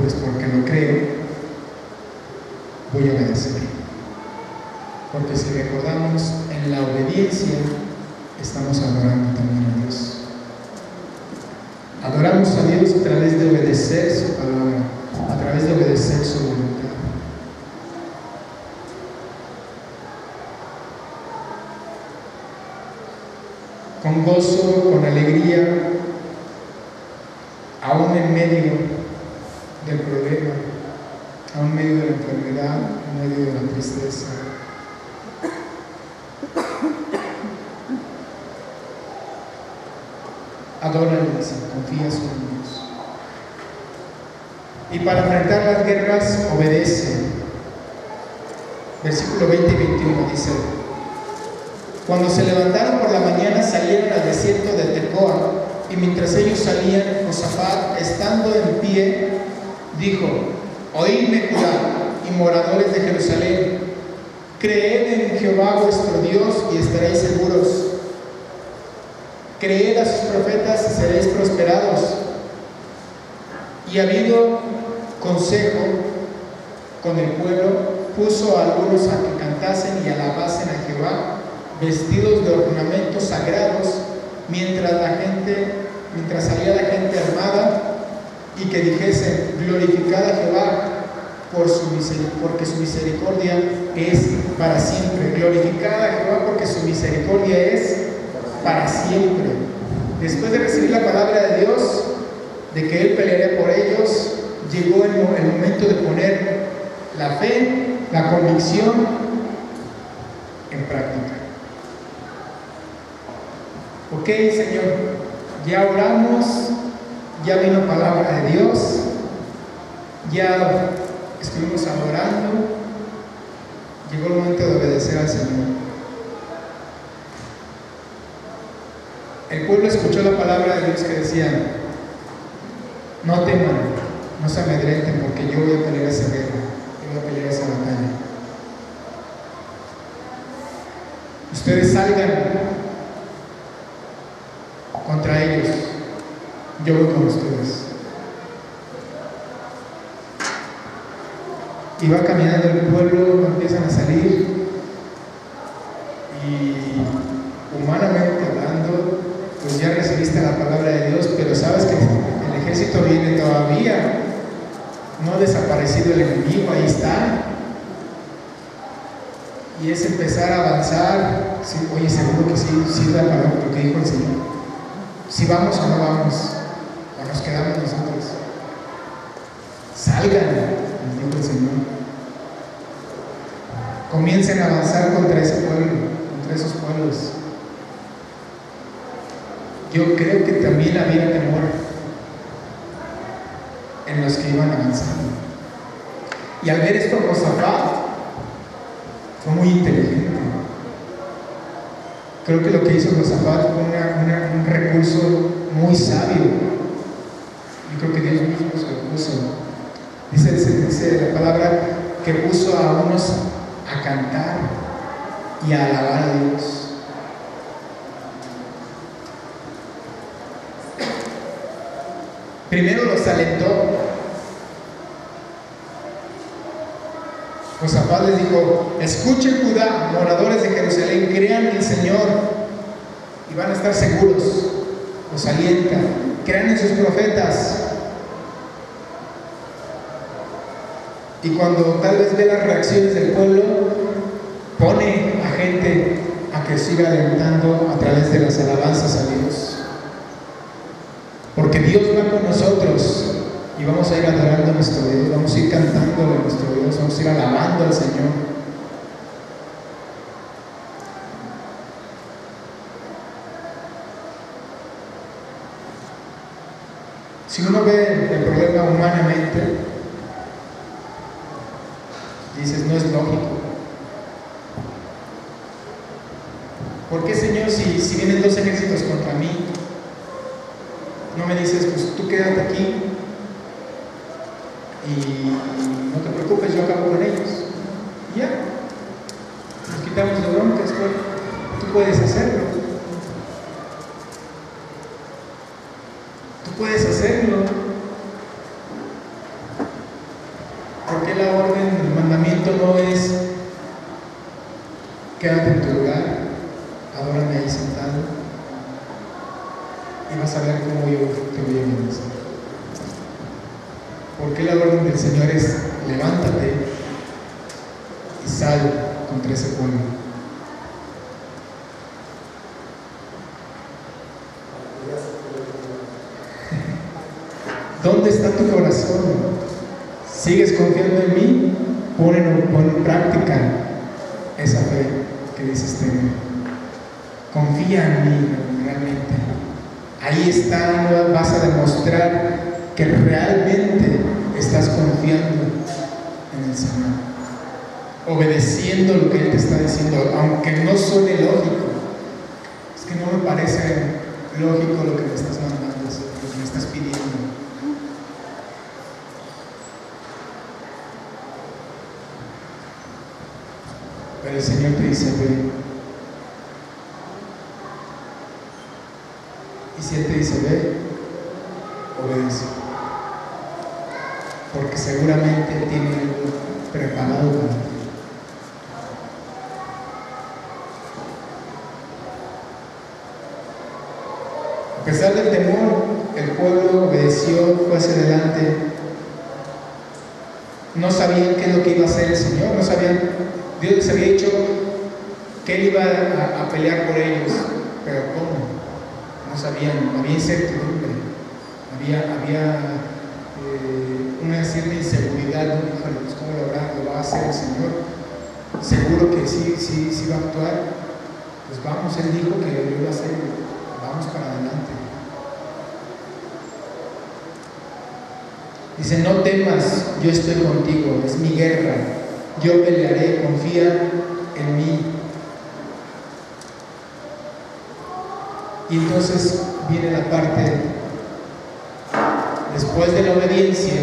Pues porque lo creo, voy a obedecer. Porque si recordamos, en la obediencia estamos adorando también a Dios. Adoramos a Dios a través de obedecer su palabra, a través de obedecer su voluntad. Con gozo, con alegría, aún en medio del problema, aún en medio de la enfermedad, en medio de la tristeza. Adórale, confía en Dios. Y para enfrentar las guerras, obedece. Versículo 20 y 21 dice: cuando se levantaron por la mañana, salieron al desierto de Tecoa, y mientras ellos salían, Josafat, estando en pie, dijo: oídme, Judá y moradores de Jerusalén, creed en Jehová vuestro Dios y estaréis seguros. creed a sus profetas y seréis prosperados. Y habido consejo con el pueblo, puso a algunos a que cantasen y alabasen a Jehová, vestidos de ornamentos sagrados, mientras salía la gente armada, y que dijesen: glorificad a Jehová, porque su misericordia es para siempre. Glorificad a Jehová porque su misericordia es para siempre. Después de recibir la palabra de Dios, de que Él pelearía por ellos, llegó el momento de poner la fe, la convicción en práctica. Ok, Señor, ya oramos, ya vino palabra de Dios, ya estuvimos adorando, llegó el momento de obedecer al Señor. El pueblo escuchó la palabra de Dios que decía: no teman, no se amedrenten, porque yo voy a pelear esa guerra, yo voy a pelear esa batalla. Ustedes salgan contra ellos, yo voy con ustedes. Y va caminando el pueblo, empiezan a salir, y humanamente hablando, pues ya recibiste la palabra de Dios, pero sabes que el ejército viene todavía, no ha desaparecido el enemigo, ahí está. Y es empezar a avanzar. Sí, oye, seguro que sí da para lo que dijo el Señor. Si vamos o no vamos, o nos quedamos nosotros. Salgan, les dijo el Señor. Comiencen a avanzar contra ese pueblo, contra esos pueblos. Yo creo que también había temor en los que iban avanzando. Y al ver esto, Josafat fue muy inteligente. Creo que lo que hizo Josafat fue un recurso muy sabio. Yo creo que Dios mismo se lo puso. Dice la palabra que puso a unos a cantar y a alabar a Dios. Primero los alentó. Josafat les dijo: escuchen, Judá, moradores de Jerusalén, crean en el Señor y van a estar seguros. Los alienta, crean en sus profetas. Y cuando tal vez ve las reacciones del pueblo, pone a gente a que siga alentando a través de las alabanzas a Dios. Porque Dios va con nosotros y vamos a ir adorando a nuestro Dios, vamos a ir cantando a nuestro Dios, vamos a ir alabando al Señor. Si uno ve el problema humanamente, dices: no es lógico. ¿Por qué, Señor, si vienen dos ejércitos contra mí, no me dices: pues tú quédate aquí y no te preocupes, yo acabo con ellos? Y ya, nos quitamos de broncas, pues tú puedes hacerlo. Tú puedes hacerlo. Porque la orden, el mandamiento no es: quédate en tu lugar, adórame ahí sentado, y vas a ver cómo yo te voy a bendecir. Porque la orden del Señor es: levántate y sal contra ese pueblo. ¿Dónde está tu corazón? ¿Sigues confiando en mí? Pon en práctica esa fe que dices tener. Confía en mí realmente. Ahí está, vas a demostrar que realmente estás confiando en el Señor, obedeciendo lo que Él te está diciendo, aunque no suene lógico. Es que no me parece lógico lo que me estás mandando, lo que me estás pidiendo. Pero el Señor te dice: ve. Y si Él te dice, ve, obedece. Porque seguramente Él tiene algo preparado para ti. A pesar del temor, el pueblo obedeció, fue hacia adelante. No sabían qué es lo que iba a hacer el Señor, no sabían. Dios les había dicho que Él iba a pelear por ellos, pero ¿cómo? No sabían, había incertidumbre, había una cierta inseguridad. ¿No? Híjole, pues ¿cómo lo va a hacer el Señor? Seguro que sí va a actuar. Pues vamos, Él dijo que lo iba a hacer, vamos para adelante. Dice, no temas, yo estoy contigo, es mi guerra, yo pelearé, confía en mí. Y entonces viene la parte, después de la obediencia,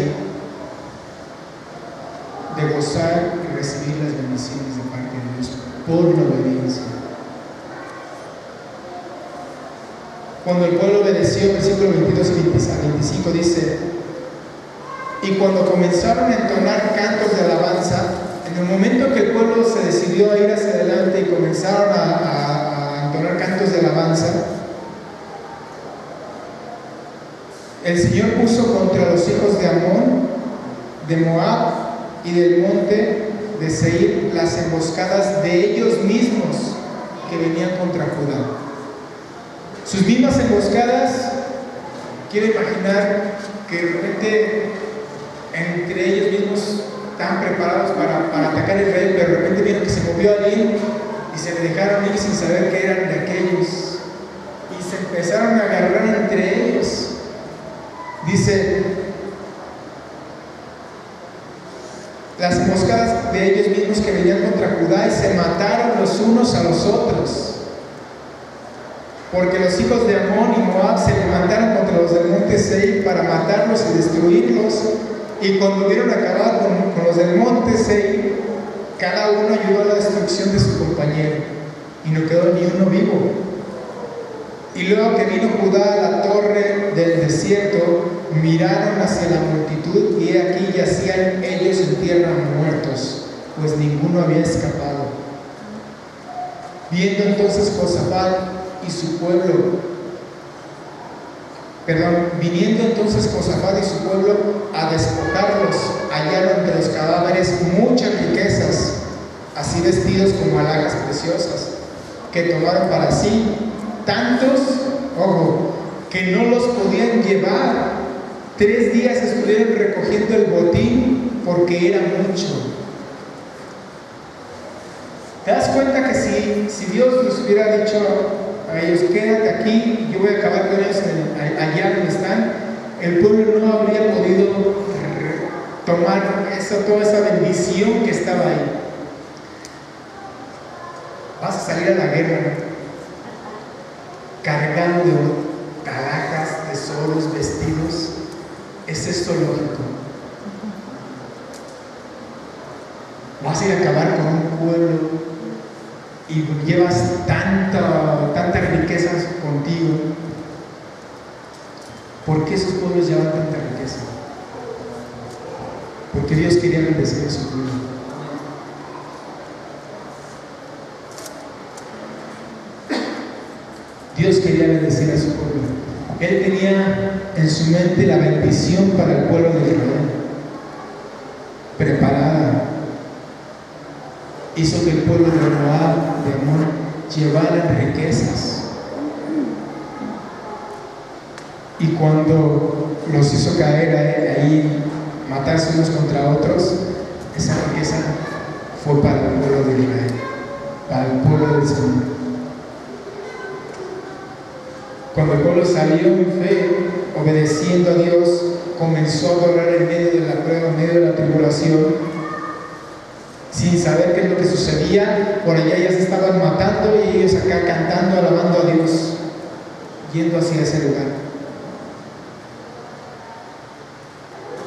de gozar y recibir las bendiciones de parte de Dios por la obediencia. Cuando el pueblo obedeció, versículo 22 y 25 dice, y cuando comenzaron a entonar cantos de alabanza, en el momento que el pueblo se decidió a ir hacia adelante y comenzaron a entonar cantos de alabanza, el Señor puso contra los hijos de Amón, de Moab y del monte de Seir las emboscadas de ellos mismos que venían contra Judá. Sus mismas emboscadas, quiero imaginar que de repente entre ellos mismos estaban preparados para atacar a Israel, pero de repente vieron que se movió alguien y se dejaron ir sin saber que eran de aquellos y se empezaron a agarrar entre ellos. Dice, las emboscadas de ellos mismos que venían contra Judá y se mataron los unos a los otros. Porque los hijos de Amón y Moab se levantaron contra los del monte Seir para matarlos y destruirlos. Y cuando hubieron acabado con los del monte Seir, cada uno ayudó a la destrucción de su compañero, y no quedó ni uno vivo. Y luego que vino Judá a la torre del desierto, miraron hacia la multitud, y aquí yacían ellos en tierra muertos, pues ninguno había escapado. Viendo entonces Josafat y su pueblo, viniendo entonces Josafat y su pueblo a despojarlos, hallaron entre los cadáveres muchas riquezas, así vestidos como alhajas preciosas, que tomaron para sí tantos, que no los podían llevar. 3 días estuvieron recogiendo el botín porque era mucho. ¿Te das cuenta que si Dios les hubiera dicho a ellos, quédate aquí, yo voy a acabar con ellos allá donde están, el pueblo no habría podido tomar toda esa bendición que estaba ahí? Vas a salir a la guerra cargado de alhajas, tesoros, vestidos. ¿Es esto lógico? Vas a ir a acabar con un pueblo y llevas tantas riquezas contigo. ¿Por qué esos pueblos llevan tanta riqueza? Porque Dios quería bendecir a su pueblo. Dios quería bendecir a su pueblo. Él tenía en su mente la bendición para el pueblo de Israel preparada. Hizo que el pueblo de Moab, de Amón, llevara riquezas. Y cuando los hizo caer ahí, matarse unos contra otros, esa riqueza fue para el pueblo de Israel, para el pueblo del Señor. Cuando el pueblo salió en fe, obedeciendo a Dios, comenzó a adorar en medio de la prueba, en medio de la tribulación, sin saber qué es lo que sucedía. Por allá ya se estaban matando y ellos acá cantando, alabando a Dios, yendo hacia ese lugar.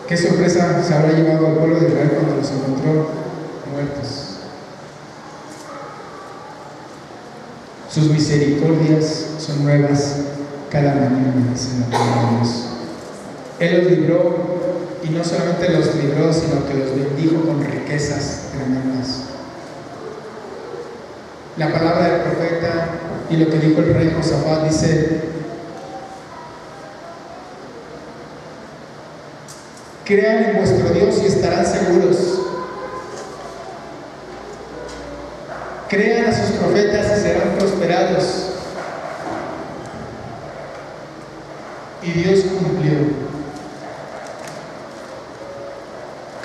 Qué sorpresa se habrá llevado al pueblo de Israel cuando los encontró muertos. Sus misericordias son nuevas cada mañana, dice la palabra de Dios. Él los libró, y no solamente los libró, sino que los bendijo con riquezas tremendas. La palabra del profeta y lo que dijo el rey Josafat dice: crean en vuestro Dios y estarán seguros. Crean a sus profetas y serán prosperados. Y Dios cumplió.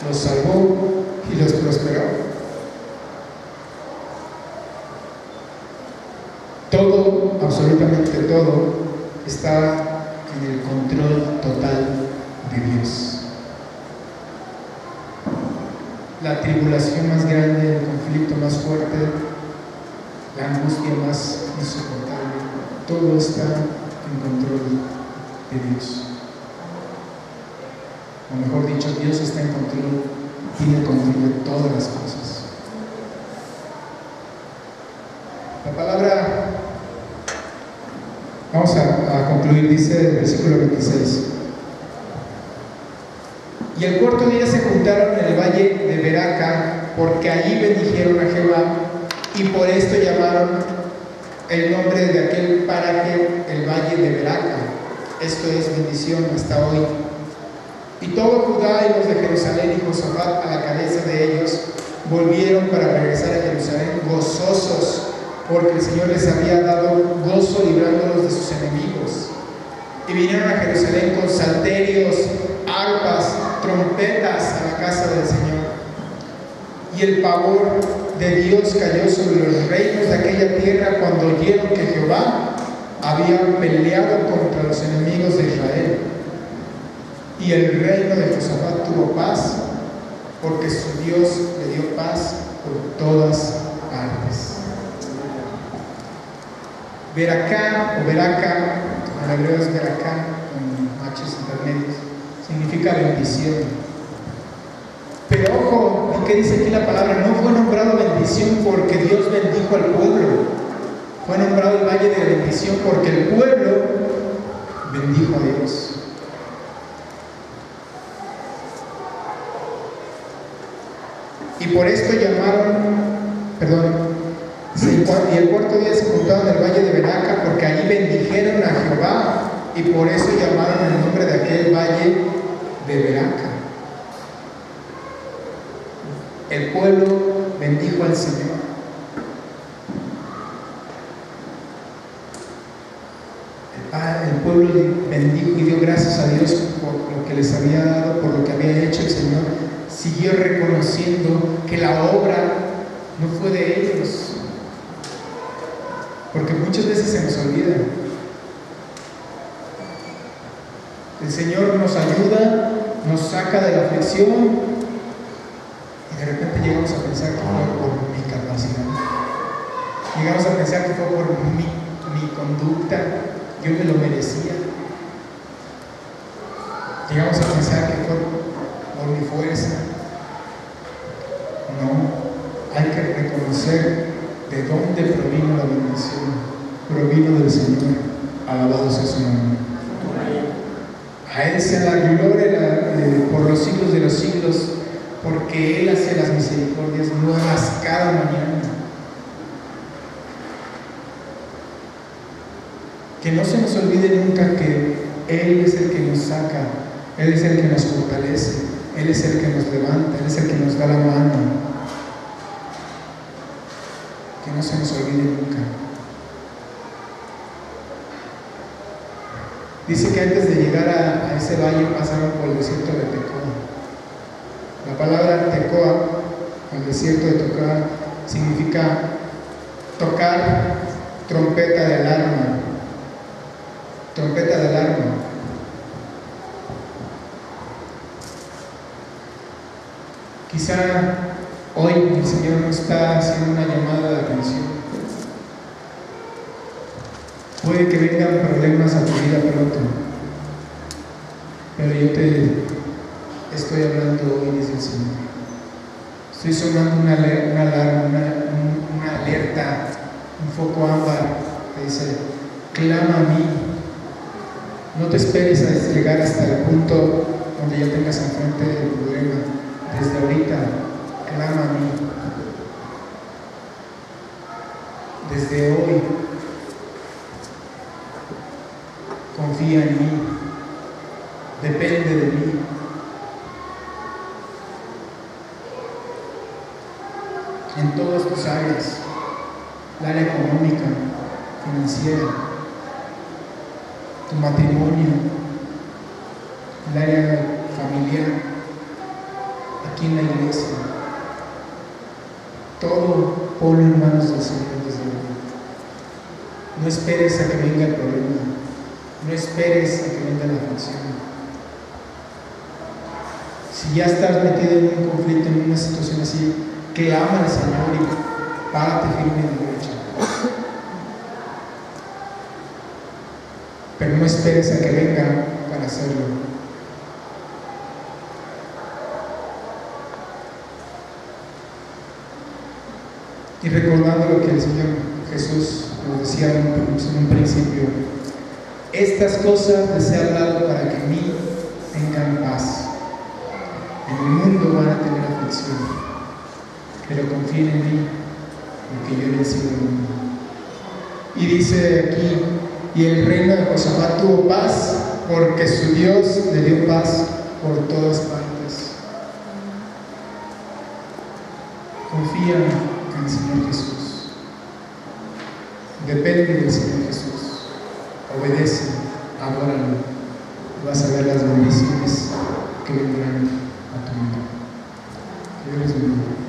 Los salvó y los prosperó. Todo, absolutamente todo, está en el control total de Dios. La tribulación más grande, el conflicto más fuerte, la angustia más insoportable, todo está en control de Dios. O mejor dicho, Dios está en control, tiene el control de todas las cosas. La palabra, vamos a concluir, dice el versículo 26. Y el cuarto día se juntaron en el valle de Beraca, porque allí bendijeron a Jehová, y por esto llamaron el nombre de aquel paraje el valle de Beraca. Esto es bendición hasta hoy. Y todo Judá y los de Jerusalén y Josafat a la cabeza de ellos volvieron para regresar a Jerusalén gozosos, porque el Señor les había dado gozo librándolos de sus enemigos. Y vinieron a Jerusalén con salterios, arpas, trompetas a la casa del Señor. Y el pavor de Dios cayó sobre los reinos de aquella tierra cuando oyeron que Jehová había peleado contra los enemigos de Israel. Y el reino de Josafat tuvo paz, porque su Dios le dio paz por todas partes. Beracá o Beraca, en hebreo es Beracá, con machos intermedios, significa bendición. Pero ojo, ¿y qué dice aquí la palabra? No fue nombrado bendición porque Dios bendijo al pueblo. Fue nombrado el valle de bendición porque el pueblo bendijo a Dios. Y por esto y el cuarto día se juntaron en el valle de Beraca, porque allí bendijeron a Jehová, y por eso llamaron el nombre de aquel valle de Beraca. El pueblo bendijo al Señor. El pueblo bendijo y dio gracias a Dios por lo que les había dado, por lo que había hecho el Señor. Siguió reconociendo que la obra no fue de ellos, porque muchas veces se nos olvida. El Señor nos ayuda, nos saca de la aflicción, y de repente llegamos a pensar que fue por mi capacidad, llegamos a pensar que fue por mi conducta, yo me lo merecía, llegamos a pensar que fue por mi fuerza. No, hay que reconocer de dónde provino la bendición. Provino del Señor, alabado sea su nombre. A Él sea la gloria por los siglos de los siglos, porque Él hace las misericordias nuevas cada mañana. Que no se nos olvide nunca que Él es el que nos saca, Él es el que nos fortalece, Él es el que nos levanta, Él es el que nos da la mano. Que no se nos olvide nunca. Dice que antes de llegar a ese valle pasaron por el desierto de Tecoa. La palabra Tecoa, el desierto de Tecoa, significa tocar trompeta de alarma. Trompeta de alarma. Quizá hoy el Señor nos está haciendo una llamada de atención. Puede que vengan problemas a tu vida pronto, pero yo te estoy hablando hoy desde el Señor. Estoy sonando una alarma, una alerta, un foco ámbar que dice: clama a mí No te esperes a llegar hasta el punto donde ya tengas enfrente el problema. Desde ahorita, clama a mí. Desde hoy, confía en mí. Depende de mí. En todas tus áreas, el área económica, financiera, tu matrimonio, el área familiar, aquí en la iglesia. Todo ponlo en manos del Señor desde hoy. No esperes a que venga el problema, no esperes a que venga la aflicción. Si ya estás metido en un conflicto, en una situación así, que ama al Señor y párate firme en derecha. Pero no esperes a que venga para hacerlo. Y recordando lo que el Señor Jesús nos decía en un principio, estas cosas les he hablado para que en mí tengan paz. En el mundo van a tener aflicción, pero confíen en mí, porque yo he vencido el mundo. Y dice aquí, y el reino de Josafat tuvo paz, porque su Dios le dio paz por todas partes. Confía en el Señor Jesús. Depende del Señor Jesús. Obedece, adóralo. Y vas a ver las bendiciones que vendrán a tu vida. Que Dios les bendiga.